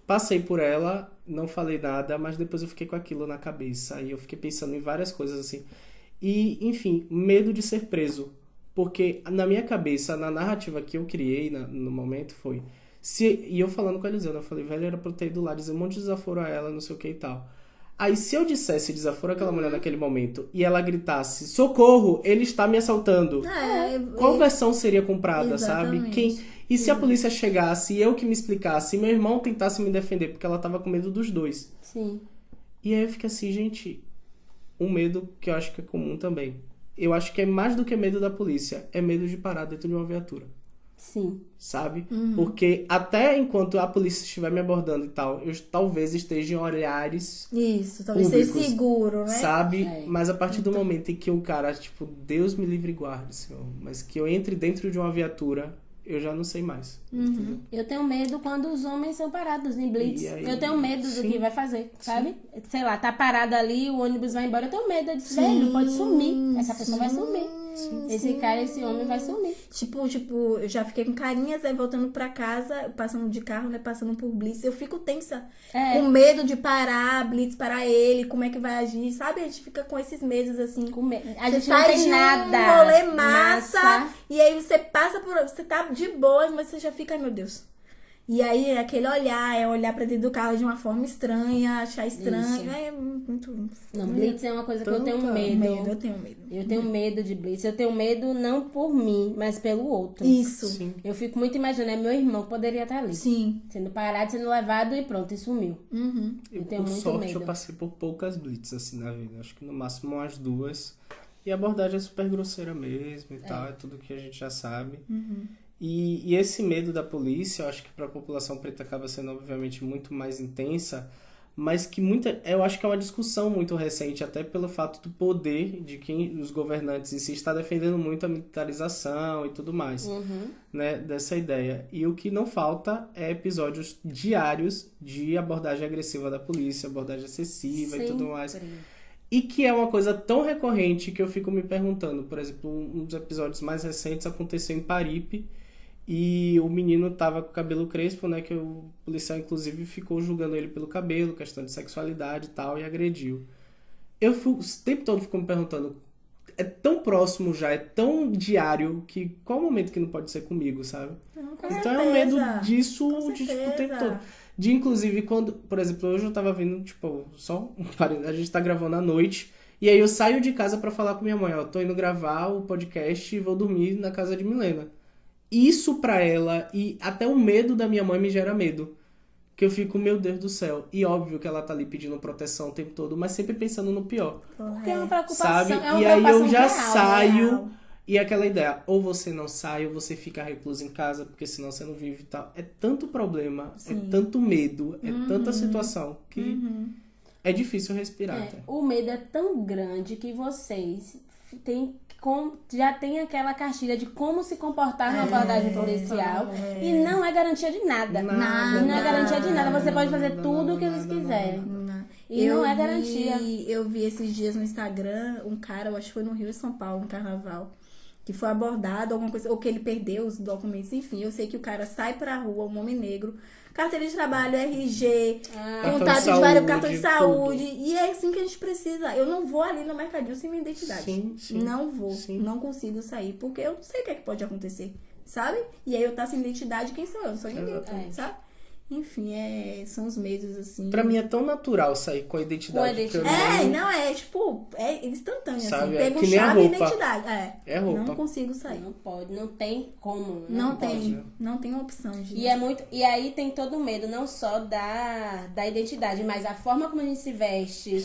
passei por ela, não falei nada, mas depois eu fiquei com aquilo na cabeça, e eu fiquei pensando em várias coisas assim. E, enfim, medo de ser preso. Porque na minha cabeça, na narrativa que eu criei no momento foi... E eu falando com a Elisana, eu falei, velho, era pra eu ter ido lá dizer um monte de desaforo a ela, não sei o que e tal. Aí se eu dissesse desaforo aquela mulher naquele momento e ela gritasse, socorro, ele está me assaltando. Qual versão seria comprada, sabe? E se a polícia chegasse e eu que me explicasse, e meu irmão tentasse me defender, porque ela tava com medo dos dois.
Sim.
E aí eu fiquei assim, gente, um medo que eu acho que é comum também. Eu acho que é mais do que medo da polícia, é medo de parar dentro de uma viatura.
Sim.
Sabe? Porque até enquanto a polícia estiver me abordando e tal, eu talvez esteja em olhares
Isso, talvez
públicos,
seja seguro, né?
sabe? Mas a partir do momento em que o cara, tipo, Deus me livre e guarde, Senhor, mas que eu entre dentro de uma viatura, eu já não sei mais.
Eu tenho medo quando os homens são parados em blitz.
E aí,
Eu tenho medo do que vai fazer, sabe? Sei lá, tá parado ali, o ônibus vai embora, eu tenho medo. Eu disse, velho, pode sumir. Essa pessoa vai sumir. Esse cara, esse homem vai sumir.
Tipo, eu já fiquei com carinhas, aí voltando pra casa, passando de carro, né, passando por blitz, eu fico tensa, com medo de parar, blitz parar ele, como é que vai agir, sabe? A gente fica com esses medos, assim.
A gente
você
não
sai
tem
de
nada.
um rolê massa, e aí você passa por... Você tá de boa, mas você já fica, ai meu Deus. E aí, aquele olhar pra dentro do carro de uma forma estranha, achar estranho.
Isso.
É muito...
Não, blitz é uma coisa que eu tenho medo.
Eu tenho medo.
Eu tenho medo de blitz. Eu tenho medo não por mim, mas pelo outro.
Isso.
Sim.
Eu fico muito imaginando, meu irmão poderia estar ali.
Sim.
Sendo parado, sendo levado e pronto, e sumiu. Eu tenho
Por
muito
sorte,
medo.
eu passei por poucas blitz, assim, na vida. Acho que no máximo umas 2. E a abordagem é super grosseira mesmo e tal. É tudo que a gente já sabe. E esse medo da polícia, eu acho que para a população preta acaba sendo, obviamente, muito mais intensa, mas que eu acho que é uma discussão muito recente, até pelo fato do poder de quem os governantes em si está defendendo muito a militarização e tudo mais, né, dessa ideia. E o que não falta é episódios diários de abordagem agressiva da polícia, abordagem excessiva e tudo mais. E que é uma coisa tão recorrente que eu fico me perguntando. Por exemplo, um dos episódios mais recentes aconteceu em Paripe, e o menino tava com o cabelo crespo, né? Que o policial, inclusive, ficou julgando ele pelo cabelo, questão de sexualidade e tal, e agrediu. O tempo todo fico me perguntando, é tão próximo já, é tão diário, que qual o momento que não pode ser comigo, sabe? Então é um medo disso de, tipo, o tempo todo. De, inclusive, quando, por exemplo, hoje eu tava vindo, tipo, só um parênteses, a gente tá gravando à noite, e aí eu saio de casa pra falar com minha mãe, ó, tô indo gravar o podcast e vou dormir na casa de Milena. Isso pra ela, e até o medo da minha mãe me gera medo. Que eu fico, meu Deus do céu. E óbvio que ela tá ali pedindo proteção o tempo todo, mas sempre pensando no pior.
Porque é uma preocupação.
Sabe?
É uma
e aí eu já
preocupação
saio.
real.
E aquela ideia, ou você não sai, ou você fica recluso em casa, porque senão você não vive e tal. É tanto problema, é tanto medo, é tanta situação que é difícil respirar. Até.
O medo é tão grande que vocês já tem aquela cartilha de como se comportar na abordagem policial. E não é garantia de nada. Não é garantia de nada. Você pode fazer tudo o que eles quiserem. E não é garantia.
Eu vi esses dias no Instagram um cara, eu acho que foi no Rio e São Paulo, no carnaval, que foi abordado, alguma coisa, ou que ele perdeu os documentos, enfim. Eu sei que o cara sai pra rua, um homem negro, carteira de trabalho, RG, contato de vários cartões de saúde. E é assim que a gente precisa. Eu não vou ali no mercadinho sem minha identidade.
Sim.
Não vou. Não consigo sair, porque eu não sei o que é que pode acontecer, sabe? E aí eu tá sem identidade, quem sou eu? Não sou ninguém, sabe? Enfim, são os medos, assim.
Pra mim é tão natural sair com a identidade.
É instantâneo,
sabe?
assim. Pega
que
um
nem
chave e
a roupa.
identidade.
É roupa.
Não consigo sair.
Não pode, não tem como.
Não tem opção de...
E aí tem todo o medo, não só da identidade, mas a forma como a gente se veste,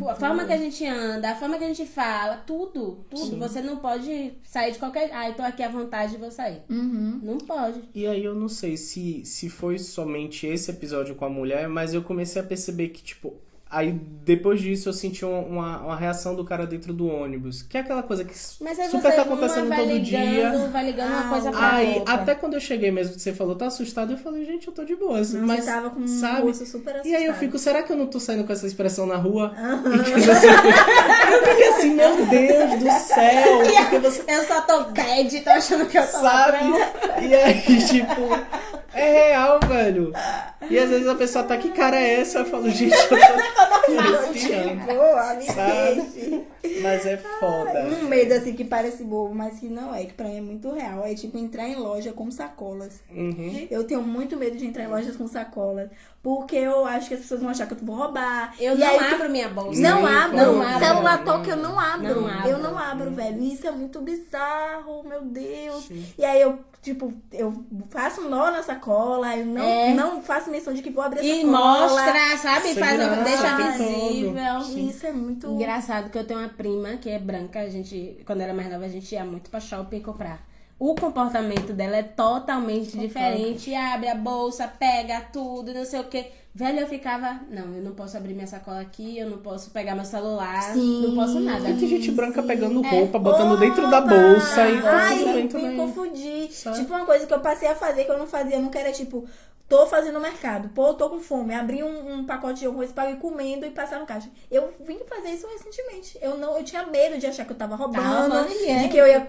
a forma que a gente anda, a forma que a gente fala, tudo. Sim. Você não pode sair de qualquer... eu tô aqui à vontade e vou sair. Não pode.
E aí eu não sei se foi somente esse episódio com a mulher, mas eu comecei a perceber que, tipo... Aí, depois disso, eu senti uma reação do cara dentro do ônibus. Que é aquela coisa que
mas aí
super tá acontecendo todo dia.
Vai ligando uma coisa pra outra.
Até quando eu cheguei mesmo, que você falou, tá assustado? Eu falei, gente, eu tô de boa. Assim, mas,
você tava com
sabe?
um rosto super assustado.
E aí eu fico, será que eu não tô saindo com essa expressão na rua? Eu fiquei assim, meu Deus do céu.
Eu só tô bad, tô achando que eu tô
sabe? E aí, tipo... É real, velho. E às vezes a pessoa tá, que cara é essa? Eu falo, gente, eu tô respirando,
Boa, me
sabe?
deixe.
Mas é foda.
Um medo assim que parece bobo, mas que não é, que pra mim é muito real. É tipo entrar em loja com sacolas.
Uhum.
Eu tenho muito medo de entrar em lojas com sacolas. Porque eu acho que as pessoas vão achar que eu vou roubar.
Eu
E
não
aí,
abro minha bolsa.
Não
Nem
abro.
não abro.
Celular
Não,
toque eu não abro.
Não abro.
Eu não abro, velho. Isso é muito bizarro, meu Deus.
Sim.
E aí eu, tipo, eu faço um nó na sacola, eu não faço menção de que vou abrir a
E
sacola.
mostra, sabe?
Segurança
Deixa
o tempo
visível.
todo.
Isso é muito...
Engraçado que eu tenho uma prima que é branca. A gente, quando era mais nova, a gente ia muito pra shopping comprar. O comportamento dela é totalmente diferente. Abre a bolsa, pega tudo, não sei o quê. Velho, eu ficava, não, eu não posso abrir minha sacola aqui, eu não posso pegar meu celular,
Sim.
não posso nada.
E tem gente branca pegando
É.
roupa, botando dentro da
Opa!
bolsa e tá
Ai,
tudo bem
me
também.
confundi.
Sabe?
Tipo, uma coisa que eu passei a fazer que eu não fazia nunca era tipo, tô fazendo mercado, pô, tô com fome, abri um pacote de arroz para ir comendo e passar no caixa. Eu vim fazer isso recentemente. Eu tinha medo de achar que eu tava roubando,
roubando ninguém.
de que eu ia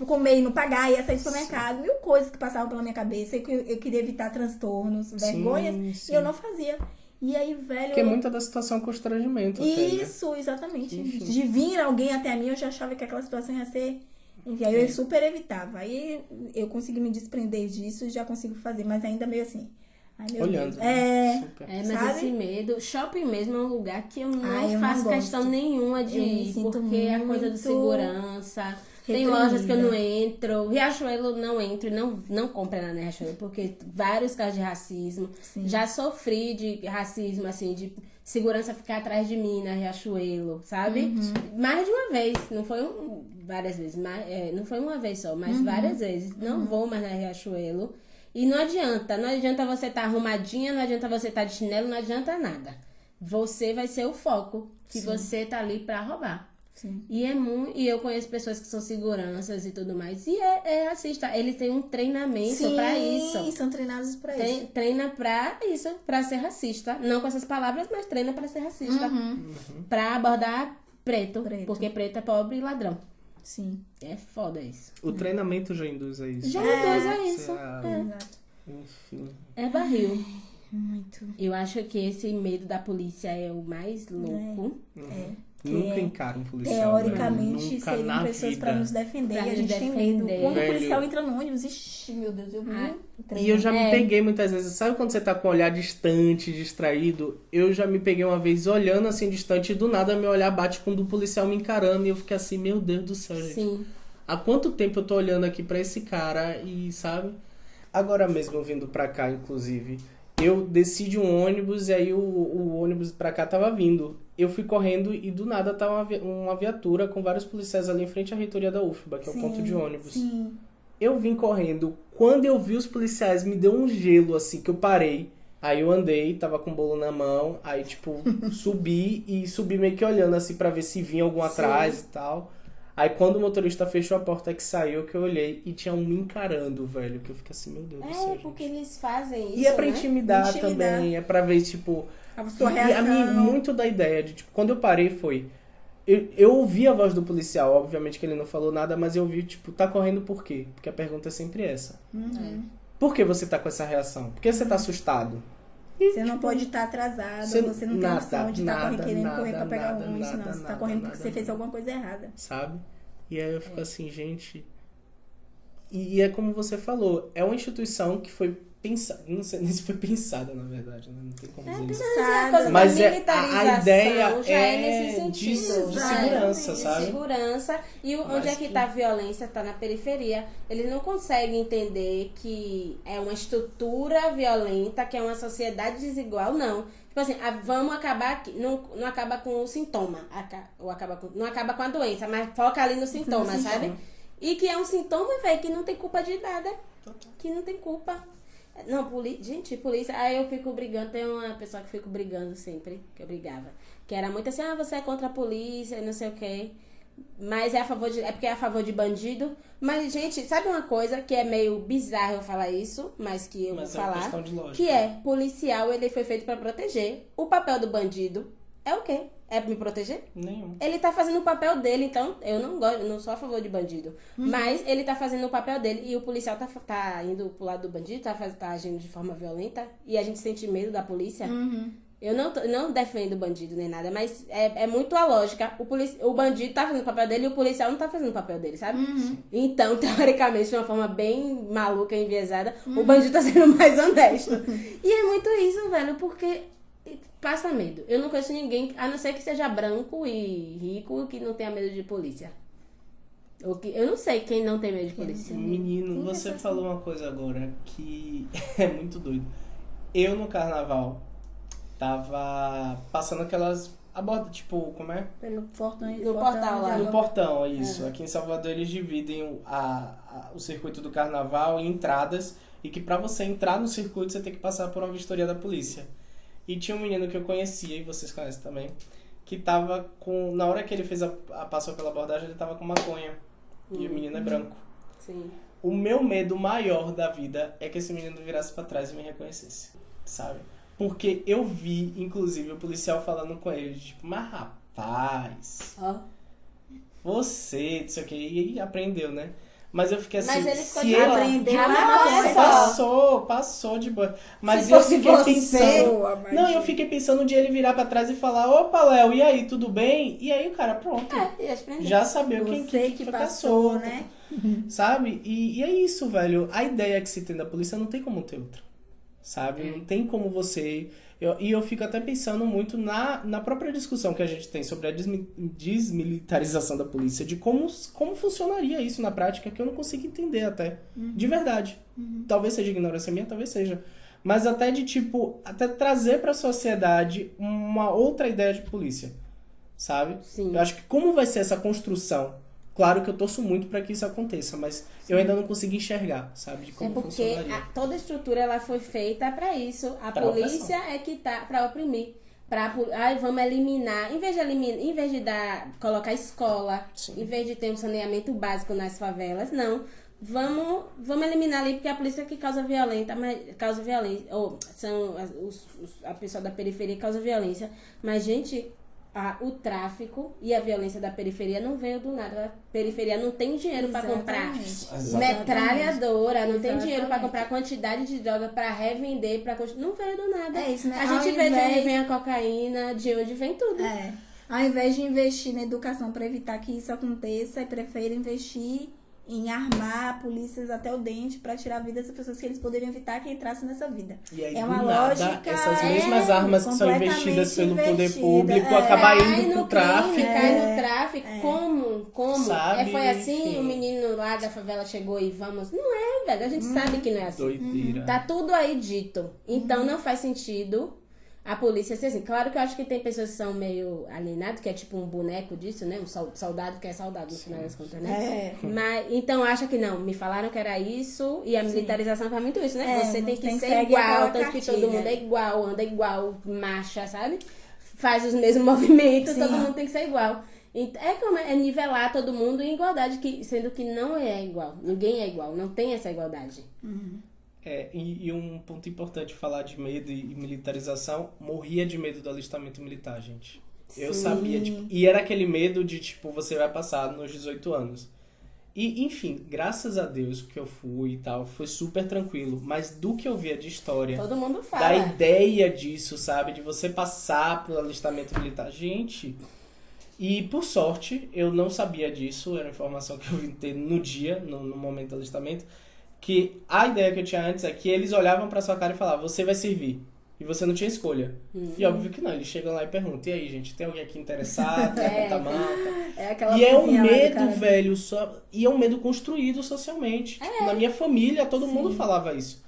comer e não pagar, ia sair do supermercado, mil coisas que passavam pela minha cabeça e que eu queria evitar transtornos, vergonhas,
sim.
e eu não fazia. E aí, velho.
Porque muita da situação é constrangimento. Até, né?
Isso, exatamente.
Enfim.
De vir alguém até mim, eu já achava que aquela situação ia ser. Enfim, aí eu super evitava. Aí eu consegui me desprender disso e já consigo fazer, mas ainda meio assim. Ai, meu
Olhando.
Deus.
né? Super.
É, mas
Sabe?
esse medo. Shopping mesmo é um lugar que eu não
Ai, eu
faço
não
questão
gosto.
nenhuma de
Eu me
ir,
sinto
porque é coisa de
muito
segurança. Tem
reprimida.
lojas que eu não entro. Riachuelo não entro e não compro nada no Riachuelo, porque vários casos de racismo.
Sim.
Já sofri de racismo, assim, de segurança ficar atrás de mim na Riachuelo, sabe?
Uhum.
Mais de uma vez, não foi várias vezes, não foi uma vez só, mas várias vezes. Não vou mais na Riachuelo. E não adianta você estar arrumadinha, não adianta você estar de chinelo, não adianta nada. Você vai ser o foco, que você tá ali pra roubar.
Sim.
E eu conheço pessoas que são seguranças e tudo mais. E é racista. Eles têm um treinamento pra isso.
São treinados pra isso.
Treina pra isso, pra ser racista. Não com essas palavras, mas treina pra ser racista. Pra abordar preto. Porque preto é pobre e ladrão.
Sim.
É foda isso.
O treinamento já induz a isso.
Já induz a isso.
Exato.
Enfim.
É barril.
Muito.
Eu acho que esse medo da polícia é o mais louco.
Nunca encara um policial.
Teoricamente,
velho. Nunca
seriam
na
pessoas
vida.
pra nos defender.
Pra
e a
nos
gente tem medo.
defender.
Quando o
Velho.
policial entra no ônibus, ixi, meu Deus, eu vi
E eu já me peguei muitas vezes. Sabe quando você tá com o olhar distante, distraído? Eu já me peguei uma vez olhando assim distante e do nada meu olhar bate com o do policial me encarando. E eu fiquei assim, meu Deus do céu, gente.
Sim.
Há quanto tempo eu tô olhando aqui pra esse cara e, sabe? Agora mesmo vindo pra cá, inclusive, eu desci de um ônibus e aí o ônibus pra cá tava vindo. Eu fui correndo e do nada tava uma viatura com vários policiais ali em frente à reitoria da UFBA, que é o ponto de ônibus.
Sim.
Eu vim correndo. Quando eu vi os policiais, me deu um gelo, assim, que eu parei. Aí eu andei, tava com o bolo na mão. Aí, tipo, subi meio que olhando, assim, pra ver se vinha algum atrás e tal. Aí quando o motorista fechou a porta que saiu, que eu olhei e tinha um me encarando, velho. Que eu fiquei assim, meu Deus do céu,
Porque
gente.
eles fazem isso,
E é pra
né?
intimidar
Intimidar.
também, é pra ver, tipo...
A sua
E
reação.
a mim, muito da ideia de, tipo, quando eu parei foi... Eu ouvi a voz do policial, obviamente que ele não falou nada, mas eu ouvi, tipo, tá correndo por quê? Porque a pergunta é sempre essa. Por que você tá com essa reação? Por que você tá assustado? E,
Você não
tipo,
pode estar atrasado,
você-
você não tem
nada,
noção de estar
nada,
querendo correr
nada,
pra pegar
nada,
um ônibus, não.
nada,
Você tá
nada,
correndo
nada,
porque você fez
nada.
alguma coisa errada.
sabe? E aí eu fico assim, gente... E é como você falou, é uma instituição que foi pensada... Não sei nem se foi pensada, na verdade, né? Não tem como dizer isso.
Mas é a coisa
Mas
da
a
militarização
ideia
já é nesse
de
sentido.
segurança,
De
sabe?
segurança. E onde
Mas
é que tá a violência? Tá na periferia. Eles não conseguem entender que é uma estrutura violenta, que é uma sociedade desigual, não. Tipo assim, vamos acabar aqui. Não acaba com o sintoma. Não acaba com a doença, mas foca ali no sintoma, sabe? E que é um sintoma, velho, que não tem culpa de nada. Que não tem culpa. Não, gente, polícia. Aí eu fico brigando. Tem uma pessoa que fica brigando sempre, que eu brigava. Que era muito assim, você é contra a polícia, não sei o quê. Mas é porque é a favor de bandido. Mas, gente, sabe uma coisa que é meio bizarro eu falar isso, mas que eu
Mas
vou
é uma
falar?
questão de lógica.
Que é, policial, ele foi feito pra proteger. O papel do bandido É o quê? É me proteger?
Nenhum.
Ele tá fazendo o papel dele, então eu não gosto, não sou a favor de bandido. Mas ele tá fazendo o papel dele e o policial tá indo pro lado do bandido, tá agindo de forma violenta e a gente sente medo da polícia. Eu não defendo bandido nem nada, mas é muito a lógica. O bandido tá fazendo o papel dele e o policial não tá fazendo o papel dele, sabe? Então, teoricamente, de uma forma bem maluca e enviesada, o bandido tá sendo mais honesto. E é muito isso, velho, porque passa medo. Eu não conheço ninguém, a não ser que seja branco e rico, que não tenha medo de polícia. Eu não sei quem não tem medo de polícia.
Menino, você falou uma coisa agora que é muito doido. Eu no carnaval tava passando aquelas aborda, tipo, como é?
Pelo portão,
No portal lá.
No portão, é isso. Aqui em Salvador eles dividem o circuito do carnaval em entradas e que pra você entrar no circuito você tem que passar por uma vistoria da polícia. E tinha um menino que eu conhecia, e vocês conhecem também, que tava com... Na hora que ele fez passou pela abordagem, ele tava com maconha. E o menino é branco.
Sim.
O meu medo maior da vida é que esse menino virasse pra trás e me reconhecesse, sabe? Porque eu vi, inclusive, o policial falando com ele, tipo, mas rapaz, você, não sei o que, e aprendeu, né? Mas eu fiquei assim,
Mas ele ficou
se
de
ele
aprender.
passou de boa. Mas
Se
eu
fosse
fiquei
você,
pensando, não, eu fiquei pensando um dia ele virar pra trás e falar, opa, Léo, e aí, tudo bem? E aí o cara, pronto,
Ia aprender.
já sabia
Você que passou, né?
Sabe? E é isso, velho. A ideia que se tem da polícia não tem como ter outra. Sabe? Não tem como você... E eu fico até pensando muito na própria discussão que a gente tem sobre a desmilitarização da polícia, de como funcionaria isso na prática, que eu não consigo entender até. De verdade. Talvez seja ignorância minha, talvez seja. Mas até de, tipo, até trazer pra sociedade uma outra ideia de polícia. Sabe?
Sim.
Eu acho que como vai ser essa construção? Claro que eu torço muito para que isso aconteça, mas eu ainda não consigo enxergar, sabe, de como funcionaria.
É porque toda a estrutura ela foi feita para isso. A polícia é que tá para oprimir. Vamos eliminar. Em vez de colocar escola, em vez de ter um saneamento básico nas favelas, não. Vamos eliminar ali, porque a polícia é que causa violência, ou são a pessoa da periferia que causa violência. Mas, gente, o tráfico e a violência da periferia não veio do nada. A periferia não tem dinheiro para comprar metralhadora, não tem dinheiro para comprar quantidade de droga para revender, não veio do nada.
É isso, né?
A gente vê de onde vem a cocaína, de onde vem tudo.
Ao invés de investir na educação para evitar que isso aconteça, prefere investir em armar polícias até o dente para tirar a vida dessas pessoas que eles poderiam evitar que entrassem nessa vida.
E aí,
é uma
lógica, essas mesmas armas que são investidas pelo poder
investida,
público acabam indo pro tráfico.
Cai no tráfico. Como?
Sabe,
foi assim,
enfim.
o menino lá da favela chegou e vamos... Não é, velho. A gente sabe que não é assim.
Doideira.
Tá tudo aí dito. Então não faz sentido a polícia ser assim. Claro que eu acho que tem pessoas que são meio alienadas, que é tipo um boneco disso, né? Um soldado que é soldado no final das contas, né? Mas, então acha que não. Me falaram que era isso e a militarização faz muito isso, né? Você tem que ser igual, tanto que todo mundo é igual, anda igual, marcha, sabe? Faz os mesmos movimentos, todo mundo tem que ser igual. É nivelar todo mundo em igualdade, sendo que não é igual. Ninguém é igual, não tem essa igualdade.
E um ponto importante falar de medo e militarização, morria de medo do alistamento militar, gente. Eu sabia, tipo, e era aquele medo de, tipo, você vai passar nos 18 anos. E, enfim, graças a Deus que eu fui e tal, foi super tranquilo. Mas do que eu via de história,
todo mundo fala.
da ideia disso, sabe? De você passar pelo alistamento militar. Gente, e por sorte, eu não sabia disso, era uma informação que eu vim ter no dia, no momento do alistamento, que a ideia que eu tinha antes é que eles olhavam pra sua cara e falavam, você vai servir. E você não tinha escolha. E óbvio que não, eles chegam lá e perguntam, e aí, gente, tem alguém aqui interessado? E é um medo, velho, e é um medo construído socialmente. Tipo, na minha família, todo mundo falava isso.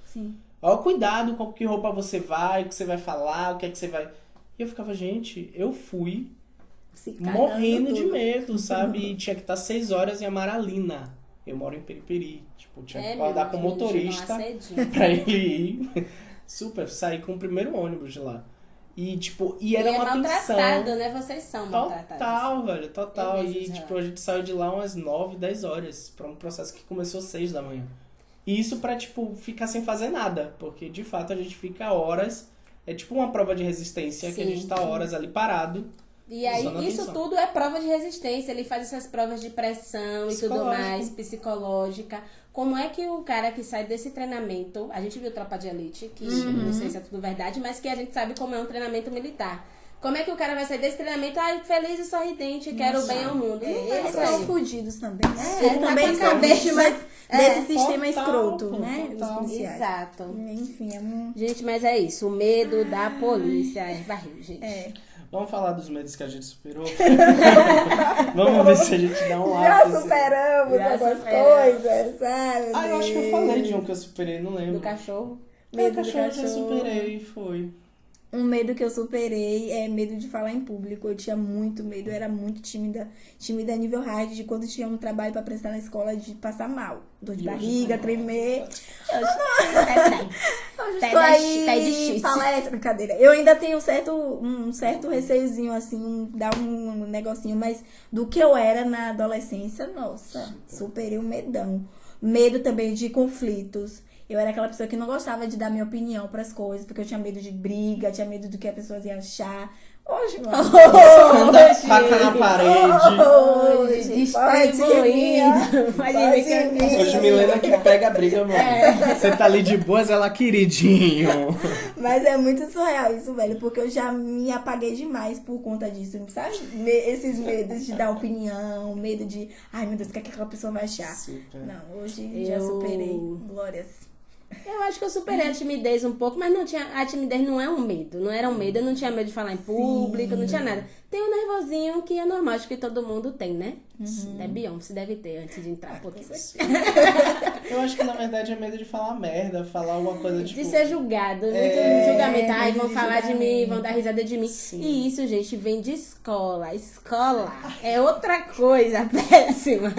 Ó, cuidado com que roupa você vai, o que você vai falar, o que é que você vai... E eu ficava, gente, eu fui morrendo de medo, sabe? E tinha que estar 6 horas em Amaralina. Eu moro em Periperi. Tipo, tinha que acordar com o motorista pra ele ir. Super, saí com o primeiro ônibus de lá. E, tipo, era uma tensão.
Maltratado, né? Vocês são maltratados.
Total, velho, total. E, tipo, a gente saiu de lá umas 9, 10 horas pra um processo que começou às 6 da manhã. E isso pra, tipo, ficar sem fazer nada. Porque, de fato, a gente fica horas É tipo uma prova de resistência que a gente tá horas ali parado.
E aí,
Usando
isso
atenção.
tudo é prova de resistência. Ele faz essas provas de pressão e tudo mais, psicológica. Como é que o cara que sai desse treinamento... A gente viu Tropa de Elite, que não sei se é tudo verdade, mas que a gente sabe como é um treinamento militar. Como é que o cara vai sair desse treinamento feliz e sorridente, quero bem ao mundo?
Eles são fudidos também.
É,
Eles
tá
também
com a
são
cabeça.
vítimas desse sistema
Total,
escroto,
pô,
né? Dos
total.
policiais.
Exato.
Enfim, é um...
Gente, mas é isso. O medo da polícia é barril, gente.
É.
Vamos falar dos medos que a gente superou? Vamos ver se a gente dá um
Já
ápice.
superamos
Já
algumas
superamos.
coisas, sabe?
Eu acho que eu falei de um que eu superei, não lembro.
Do cachorro.
Medo
do
do
cachorro que eu
cachorro.
superei, foi.
Um medo que eu superei é medo de falar em público. Eu tinha muito medo, eu era muito tímida. Tímida a nível hard, de quando tinha um trabalho pra apresentar na escola, de passar mal. Dor de barriga, tremer. Estou aí, palestra, brincadeira. Eu ainda tenho um certo receiozinho, assim, dar um negocinho, mas do que eu era na adolescência, nossa, superei o medão. Medo também de conflitos. Eu era aquela pessoa que não gostava de dar minha opinião pras coisas, porque eu tinha medo de briga, tinha medo do que as pessoas iam achar. Hoje, mano.
Anda faca na parede.
Hoje, pode
Distribuindo. Pode vir.
Hoje Milena que pega a briga, mano. Você tá ali de boas, ela queridinho.
Mas é muito surreal isso, velho, porque eu já me apaguei demais por conta disso, sabe? Esses medos de dar opinião, medo de, ai meu Deus, o que aquela pessoa vai achar?
Super.
Não, hoje já superei. Glórias.
Eu acho que eu superei a timidez um pouco, mas não tinha, a timidez não é um medo. Não era um medo, eu não tinha medo de falar em público, não tinha nada. Tem um nervosinho que é normal, acho que todo mundo tem, né? É Beyoncé, deve ter, antes de entrar por aqui.
Eu acho que na verdade é medo de falar merda, falar alguma coisa tipo.
De ser julgado, muito julgamento. Ai, vão
de
falar de mim,
julgamento.
vão dar risada de mim. E isso, gente, vem de escola. Escola é outra coisa péssima.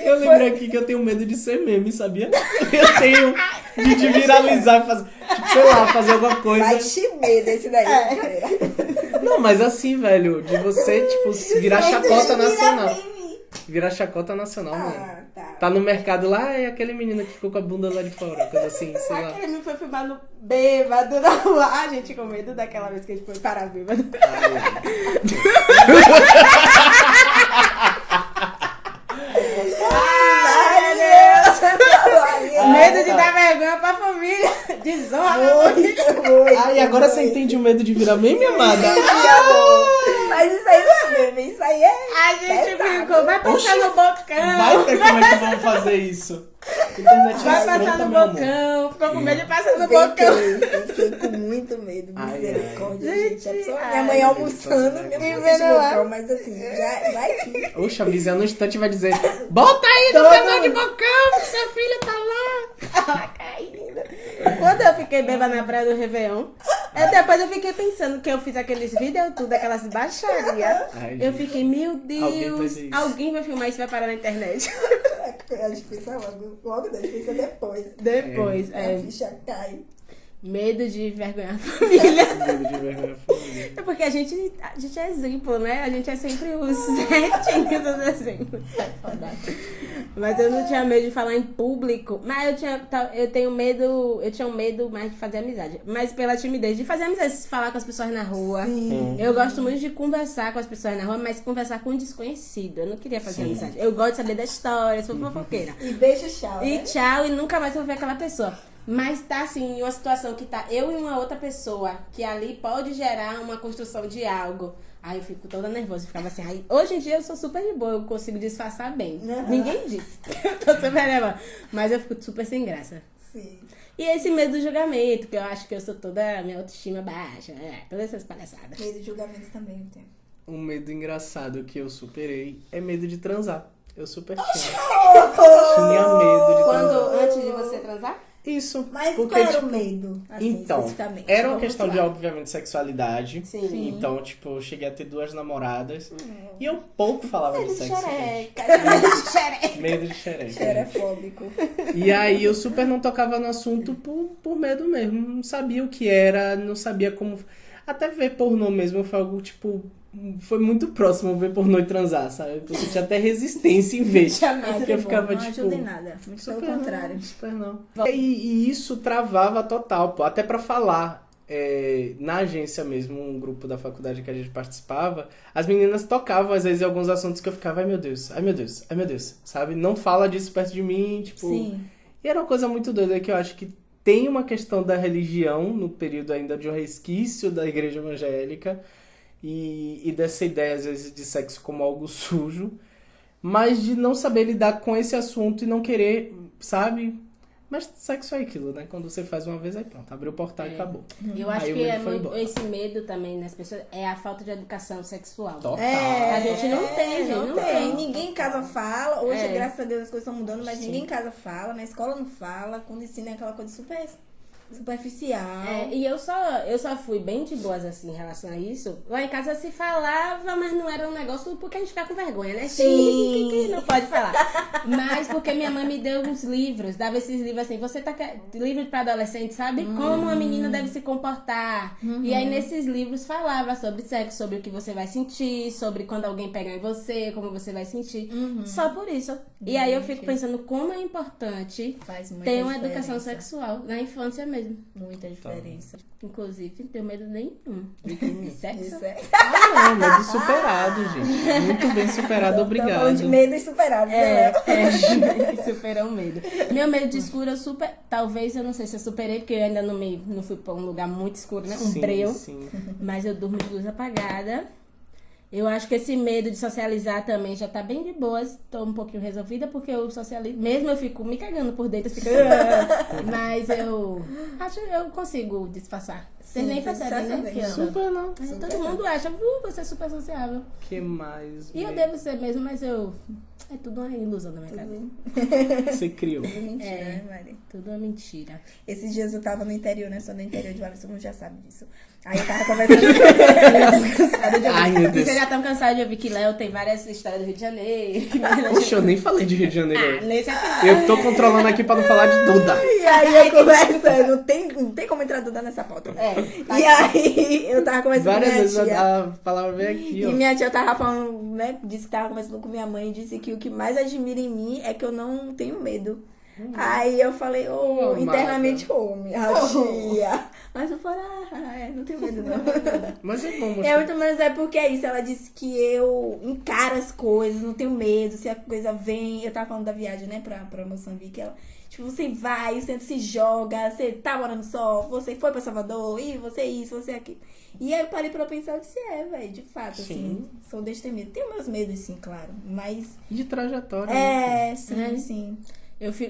Eu lembrei aqui que eu tenho medo de ser meme, sabia? Eu tenho de viralizar e fazer, tipo, sei lá, fazer alguma coisa.
Vai te medo esse daí,
Não, mas assim, velho, de você, tipo, virar chacota nacional. Virar chacota nacional, mano. Tá no mercado lá, é aquele menino que ficou com a bunda lá de fora, coisa assim, sei lá.
Aquele me foi filmado bêbado na rua. A gente com medo daquela vez que a gente foi parar bêbado. Medo de dar vergonha pra família. Desonra.
E agora você entende o medo de virar meme, amada?
Mas isso aí não é meme, isso aí é...
A gente ficou, vai passar no bocão.
Vai ver como é que vamos fazer isso. Internet
Vai
é
passar
escrota,
no
meu amor.
bocão. Ficou com medo de passar no bocão.
Eu fiquei com muito medo,
Ai,
misericórdia,
ai.
gente. A pessoa-
Ai,
minha mãe
meu
almoçando,
Deus,
minha mãe
vendo
assiste
lá.
bocão, mas assim, já vai que...
Oxa, a Mizia no instante vai dizer: bota aí no canal de bocão, que seu filho tá lá.
Caindo. Quando eu fiquei bêbada na praia do Réveillon, depois eu fiquei pensando que eu fiz aqueles vídeos tudo, aquelas baixarias.
Ai,
Eu
gente.
fiquei, meu
Alguém vai
Deus,
ver isso.
alguém vai filmar isso e vai parar na internet.
A gente pensa logo não, a gente pensa depois.
Depois,
A ficha cai.
medo de envergonhar a família.
Medo de vergonha família.
É porque a gente é exemplo, né? A gente é sempre os certinhos dos exemplos. É foda. Mas eu não tinha medo de falar em público. Mas eu tinha um medo mais de fazer amizade. Mas pela timidez, de fazer amizade, falar com as pessoas na rua. Eu gosto muito de conversar com as pessoas na rua, mas conversar com um desconhecido. Eu não queria fazer amizade. Eu gosto de saber da história, sou fofoqueira.
E beijo, tchau,
E
né?
tchau, e nunca mais vou ver aquela pessoa. Mas tá assim, em uma situação que tá eu e uma outra pessoa, que ali pode gerar uma construção de algo. Aí eu fico toda nervosa, eu ficava assim, aí, hoje em dia eu sou super de boa, eu consigo disfarçar bem. Ninguém disse. Eu tô super nervosa. Mas eu fico super sem graça.
Sim.
E esse medo do julgamento, que eu acho que eu sou toda, minha autoestima baixa, todas essas palhaçadas.
Medo de julgamentos também eu tenho.
Um medo engraçado que eu superei é medo de transar. Eu super tinha. Tinha medo de transar.
Antes de você transar?
Isso.
Mas
porque,
qual era
tipo,
o medo, assim,
então,
especificamente?
era uma
Vamos
questão
lá.
de, obviamente, sexualidade.
Sim.
Então, tipo, eu cheguei a ter 2 namoradas. E eu pouco falava de
Medo de
sexo. gente.
xereca. Medo de xereca.
Medo de xereca.
Xerefóbico.
E aí eu super não tocava no assunto por medo mesmo. Não sabia o que era, não sabia como... Até ver pornô mesmo foi algo, tipo... Foi muito próximo ver pornô e transar, sabe? Porque eu tinha até resistência em ver.
Ai,
Porque
que
eu
bom,
ficava,
não
tipo...
ajuda em nada. Muito pelo
Super
contrário.
Não, super não. E isso travava total, pô. Até pra falar. na agência mesmo, um grupo da faculdade que a gente participava, as meninas tocavam às vezes em alguns assuntos que eu ficava, ai meu Deus, ai meu Deus, ai meu Deus, sabe? Não fala disso perto de mim, tipo...
Sim.
E era uma coisa muito doida que eu acho que tem uma questão da religião no período ainda de um resquício da igreja evangélica e dessa ideia, às vezes, de sexo como algo sujo, mas de não saber lidar com esse assunto e não querer, sabe? Mas sexo é aquilo, né? Quando você faz uma vez, aí pronto, abriu o portal e acabou.
Eu acho
Aí o
que
medo foi embora.
esse medo também nas pessoas é a falta de educação sexual.
Total.
A gente não tem, gente, não tem.
Ninguém em casa fala. Hoje,
É.
graças a Deus, as coisas estão mudando, mas
Sim.
ninguém em casa fala. Na escola não fala. Quando ensina é aquela coisa super superficial.
E eu só fui bem de boas assim em relação a isso. Lá em casa se falava, mas não era um negócio porque a gente fica com vergonha, né?
Sim.
Que não pode falar. Mas porque minha mãe me deu uns livros, dava esses livros assim, você tá livro para adolescente, sabe? Como uma menina deve se comportar. E aí nesses livros falava sobre sexo, sobre o que você vai sentir, sobre quando alguém pegar em você, como você vai sentir. Só por isso. E aí eu fico pensando como é importante
Faz muita
ter uma
diferença.
educação sexual na infância mesmo.
Muita diferença.
Inclusive, não tenho medo nenhum de sexo.
Isso é.
Ah, não, medo superado, gente. Muito bem superado,
Tá falando de
obrigado.
medo insuperável, né?
Superar o medo. Meu medo de escuro eu talvez, eu não sei se eu superei, porque eu ainda não fui pra um lugar muito escuro, né? Um
Sim,
breu.
sim.
Mas eu durmo de luz apagada. Eu acho que esse medo de socializar também já tá bem de boas. Tô um pouquinho resolvida, porque eu socializo. Mesmo eu fico me cagando por dentro, eu fico... Mas eu acho que eu consigo disfarçar. Vocês
Sim,
nem
você
percebem, né?
sabe
Que eu-
Super não.
todo mundo acha, você é super sociável.
Que mais?
E eu devo ser mesmo, mas eu... É tudo uma ilusão da minha cabeça.
Você criou.
Tudo mentira, né, Mari?
Tudo uma mentira.
Esses dias eu tava no interior, né? Sou do interior de Valença, todo mundo já sabe disso. Aí eu tava conversando.
Ai, meu
E
Deus.
vocês já estão cansados de ouvir que Léo tem várias histórias do Rio de Janeiro.
Poxa, eu nem falei de Rio de Janeiro.
Nesse episódio.
Eu tô controlando aqui pra não falar de Duda.
E aí eu conversando, não tem como entrar Duda nessa pauta.
Tá
E aí eu tava conversando
Várias
com
vezes
minha tia.
a palavra veio aqui,
E
ó.
minha tia tava falando, né? Disse que tava conversando com minha mãe e disse que o que mais admira em mim é que eu não tenho medo. Aí eu falei,
Oh,
internamente, minha tia. Mas eu falei, não tenho medo não.
Mas é bom
É
mostrar.
muito menos é porque é isso. Ela disse que eu encaro as coisas, não tenho medo. Se a coisa vem. Eu tava falando da viagem, né, pra Moçambique. Ela, tipo, você vai, você se joga, você tá morando só, você foi pra Salvador, e você isso, você aquilo. E aí eu parei pra pensar que velho, de fato, assim,
Sim.
sou destemido. Tenho meus medos, sim, claro. Mas.
De trajetória. né?
Sim, sim.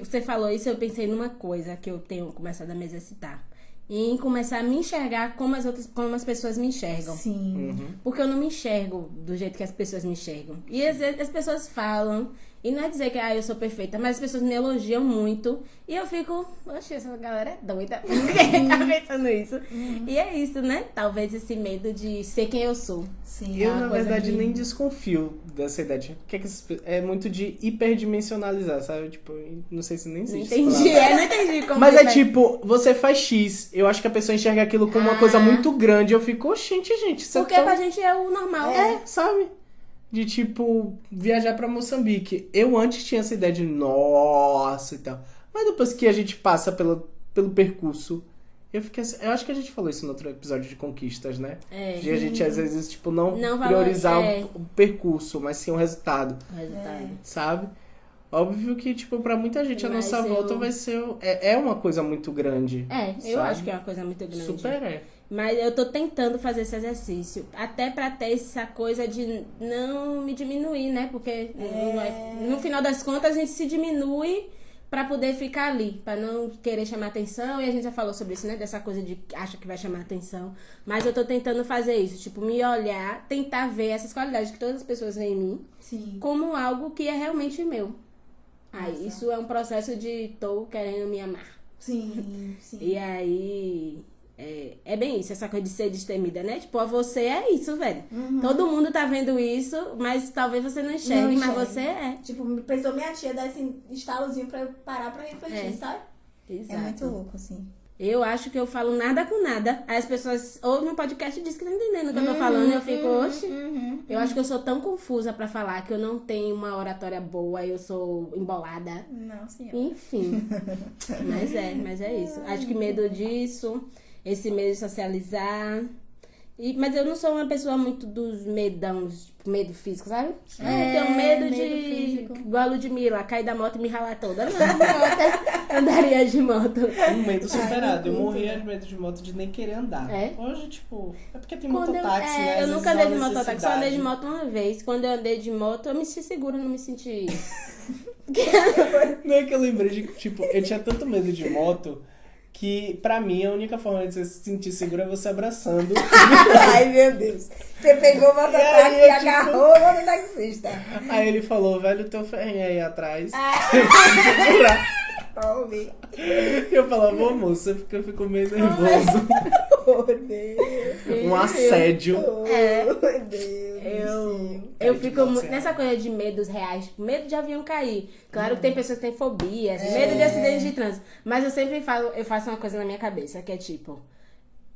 Você falou isso, eu pensei numa coisa que eu tenho começado a me exercitar. Em começar a me enxergar como as pessoas me enxergam.
Sim.
Porque eu não me enxergo do jeito que as pessoas me enxergam. E às vezes as pessoas falam, e não é dizer que eu sou perfeita, mas as pessoas me elogiam muito. E eu fico, oxe, essa galera é doida. Quem tá pensando isso? E é isso, né? Talvez esse medo de ser quem eu sou.
Sim.
Eu,
uma
na
coisa
verdade,
de-
nem desconfio dessa ideia. Que é muito de hiperdimensionalizar, sabe? Tipo, não sei se nem
Não
existe essa
entendi,
palavra.
não entendi como
Mas
que
é
vai-
tipo, você faz X, eu acho que a pessoa enxerga aquilo como uma coisa muito grande. Eu fico, gente, você
Porque
tá...
pra gente é o normal.
sabe? De tipo, viajar pra Moçambique. Eu antes tinha essa ideia de nossa e tal. Mas depois que a gente passa pelo percurso, eu fiquei assim, eu acho que a gente falou isso no outro episódio de conquistas, né? De a gente, às vezes, tipo, não priorizar o percurso, mas sim o resultado,
O resultado.
sabe? Óbvio que, tipo, pra muita gente a
Mas
nossa
eu-
volta vai ser... É uma coisa muito grande.
Eu
sabe?
acho que é uma coisa muito grande.
Super é.
Mas eu tô tentando fazer esse exercício. Até pra ter essa coisa de não me diminuir, né? Porque no final das contas a gente se diminui pra poder ficar ali. Pra não querer chamar atenção. E a gente já falou sobre isso, né? Dessa coisa de acha que vai chamar atenção. Mas eu tô tentando fazer isso. Tipo, me olhar, tentar ver essas qualidades que todas as pessoas veem em mim.
Sim.
Como algo que é realmente meu. Aí isso é um processo de tô querendo me amar.
Sim.
E aí, é bem isso, essa coisa de ser destemida, né? Tipo, você é isso, velho. Todo mundo tá vendo isso, mas talvez você não enxergue,
Não
mas
enxergue.
você é.
Tipo, pensou minha tia dar esse estalozinho pra eu parar pra refletir, sabe?
Exato.
É muito louco, assim.
Eu acho que eu falo nada com nada. Aí as pessoas ouvem um podcast e dizem que não tá entendendo o que eu tô falando. E eu fico, oxe. Eu acho que eu sou tão confusa pra falar que eu não tenho uma oratória boa, eu sou embolada.
Não, senhor.
Enfim. Mas é isso. Acho que medo disso. esse medo de socializar. Mas eu não sou uma pessoa muito dos medões, tipo, medo físico, sabe? Eu tenho medo
físico.
igual a Ludmilla, cair da moto e me ralar toda. Não, eu andaria de moto.
Um medo superado. Eu morria de medo de moto de nem querer andar.
É?
Hoje, tipo, é porque tem
Quando
mototáxi, né?
eu
Às
nunca
vezes
andei de
há
mototáxi, só andei de
necessidade.
moto uma vez. Quando eu andei de moto, eu me senti segura, não me senti...
Não é que eu lembrei de, tipo, eu tinha tanto medo de moto que, pra mim, a única forma de você se sentir seguro é você abraçando.
Ai, meu Deus. Você pegou o mototáxi
E aí,
e
tipo-
agarrou o mototaxista.
Aí ele falou, velho, teu ferrinho aí atrás.
Ah.
Eu vou segurar.
Homem.
Eu falava, ô moça, porque eu fico meio nervoso.
Oh, Deus.
Um assédio.
Oh,
É.
Deus.
Eu
de
fico
moto
muito
sem
nessa coisa de medos reais, tipo, medo de avião cair. Claro que tem pessoas que têm fobias, medo de acidente de trânsito. Mas eu sempre falo, eu faço uma coisa na minha cabeça, que é tipo,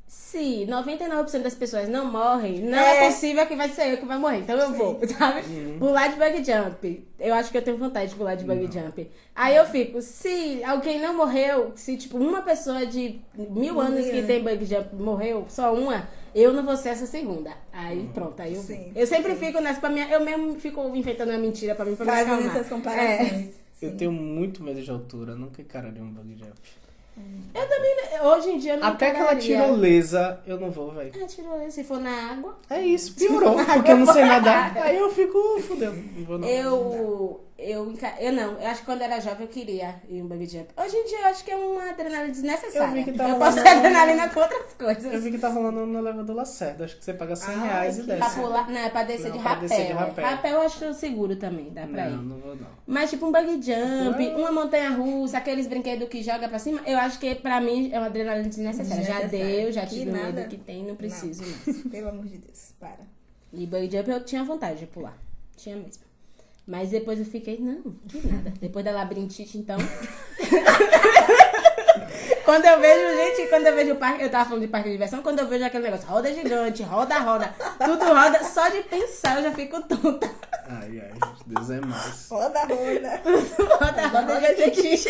se 99% das pessoas não morrem, não é possível que vai ser eu que vai morrer. Então eu vou, sabe? Pular de bungee jump. Eu acho que eu tenho vontade de pular de bungee jump. Aí eu fico, se alguém não morreu, se tipo uma pessoa de 1000 anos que tem bungee jump morreu, só uma, eu não vou ser essa segunda. Aí pronto, aí eu vou.
Sim,
Eu sempre fico nessa, pra mim, eu mesmo fico inventando uma mentira pra mim, pra me
Fazendo
acalmar.
essas comparações.
Eu tenho muito medo de altura, nunca encararia um bungee jump.
Eu também, hoje em dia eu não
Até aquela
encararia.
tirolesa, eu não vou, velho.
Tirolesa, se for na água.
É isso, piorou, porque eu não sei nadar. Aí eu fico, fudeu, não vou não.
Eu não, eu acho que quando era jovem eu queria ir um bungee jump. Hoje em dia eu acho que é uma adrenalina desnecessária.
Eu vi que tá
eu
rolando-
posso ter adrenalina com outras coisas.
Eu vi que tá rolando no elevador Lacerda, acho que você paga 100 reais e
que
Pra
desce.
pular, não, é pra descer,
Não,
de,
pra
rapel.
descer de rapel.
Rapel eu acho que eu seguro também, dá pra ir.
Não, não vou não.
Mas tipo um bungee jump, uma montanha russa, aqueles brinquedos que joga pra cima, eu acho que pra mim é uma adrenalina desnecessária. Já
Desnecessária.
deu, já
Que
tive
nada.
medo que tem, não preciso mais.
Pelo amor de Deus, para.
E bungee jump eu tinha vontade de pular. Tinha mesmo. Mas depois eu fiquei, não, que nada. Depois da labirintite, então. Quando eu vejo o parque, eu tava falando de parque de diversão, quando eu vejo aquele negócio, roda gigante, roda, tudo roda, só de pensar eu já fico tonta.
Ai, gente, Deus é mais.
Roda.
Roda, gente.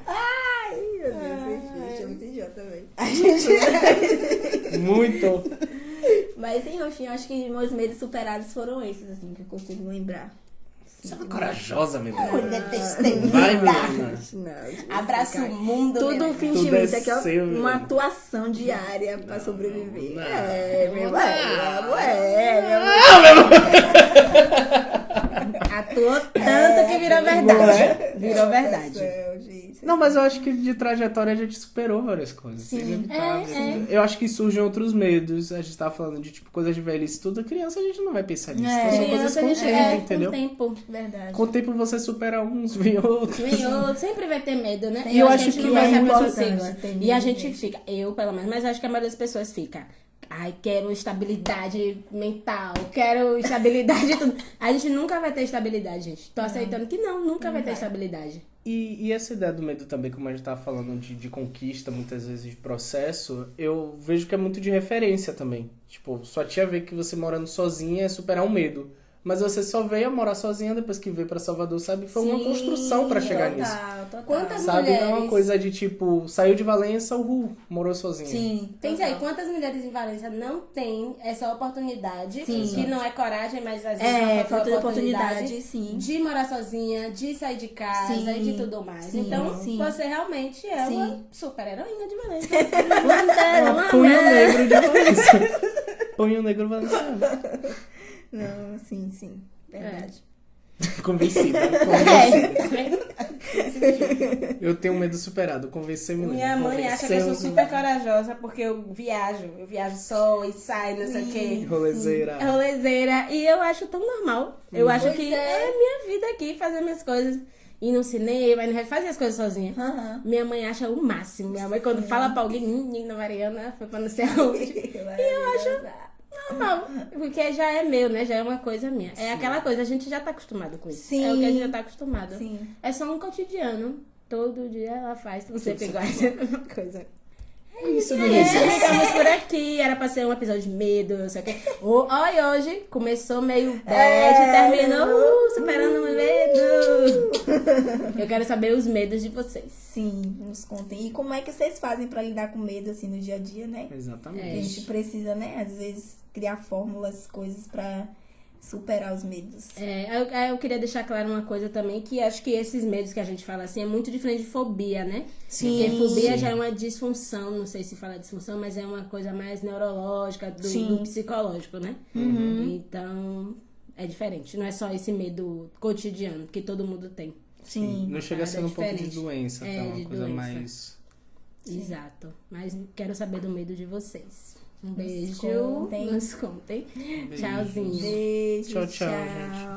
Ai, meu Deus, esse é muito idiota também. A gente...
Muito.
Mas, enfim, eu acho que meus medos superados foram esses, assim, que eu consigo lembrar.
Você é uma corajosa, menina.
Eu detestei.
Vai, menina.
Não,
Abraço o mundo.
tudo
menina.
fingimento,
Tudo é
isso aqui é
seu,
uma
menina.
atuação diária pra sobreviver.
não.
Meu
Atuou tanto que virou verdade. Virou verdade.
Não, mas eu acho que de trajetória a gente superou várias coisas.
Sim.
Eu acho que surgem outros medos. A gente tava falando de tipo coisas de velhice, tudo. Criança a gente não vai pensar nisso. Então são coisas com o tempo, entendeu?
Com o tempo.
Verdade.
Com o tempo você supera uns, vem outros.
Sempre vai ter medo, né?
Sim,
E
eu
a
acho
gente
que
não vai
é
ser a pessoa
importante
segura.
ter
E
medo
a gente
mesmo.
fica, eu pelo menos, mas acho que a maioria das pessoas fica. Ai, quero estabilidade mental, quero estabilidade tudo. A gente nunca vai ter estabilidade, gente. Tô aceitando que nunca vai ter estabilidade.
E essa ideia do medo também, como a gente tava falando de conquista, muitas vezes de processo, eu vejo que é muito de referência também. Tipo, sua tia vê que você morando sozinha é superar um medo. Mas você só veio a morar sozinha depois que veio pra Salvador, sabe? Foi uma construção pra chegar nisso.
Total.
Quantas
Sabe? Não é uma
mulheres-
coisa de tipo, saiu de Valença, morou sozinha.
Sim.
Pensa aí, quantas mulheres em Valência não têm essa oportunidade,
Sim.
que não é coragem, mas às vezes
É,
uma
falta de
oportunidade,
oportunidade, sim.
de morar sozinha, de sair de casa
Sim.
e de tudo mais.
Sim,
Então,
sim.
você realmente é
Sim.
uma super heroína de Valência. Uma
Punho
mulher.
negro de Valença. Punho negro valenciano.
Não, sim. Verdade.
Convencida.
É.
Eu tenho um medo superado, convencer me
Minha mãe acha que eu sou super corajosa porque eu viajo só e saio, não sei o quê.
Rolezeira.
Rolezeira. E eu acho tão normal. Eu acho
Pois
que
é.
é minha vida aqui, fazer minhas coisas. Ir no cinema, fazer as coisas sozinha.
Aham.
Minha mãe acha o máximo. Minha mãe, quando fala pra alguém, menina Mariana, foi pra não sei aonde.
E eu acho
Normal. Porque já é meu, né? Já é uma coisa minha. É aquela coisa, a gente já tá acostumado com isso.
Sim.
É o que a gente já tá acostumado.
Sim.
É só um cotidiano. Todo dia ela faz, tudo sempre igual. É a mesma coisa.
Isso,
Isso,
Vinícius.
ficamos por aqui. Era pra ser um episódio de medo, sei o quê. E hoje começou meio bad, terminou superando o medo. Eu quero saber os medos de vocês.
Sim, nos contem. E como é que vocês fazem pra lidar com medo, assim, no dia a dia, né?
Exatamente.
A gente precisa, né, às vezes, criar fórmulas, coisas pra superar os medos.
Eu queria deixar claro uma coisa também, que acho que esses medos que a gente fala assim é muito diferente de fobia, né?
Sim.
Porque fobia
Sim.
já é uma disfunção, não sei se fala disfunção, mas é uma coisa mais neurológica, do psicológico, né? Então, é diferente. Não é só esse medo cotidiano que todo mundo tem.
Sim.
Não chega a ser um pouco de
diferente.
doença, tá? Uma
de
coisa
doença.
mais...
Exato. Mas quero saber do medo de vocês. Um beijo.
contem.
Nos contem.
Beijos.
Tchauzinho.
Beijo,
Tchau, tchau, gente.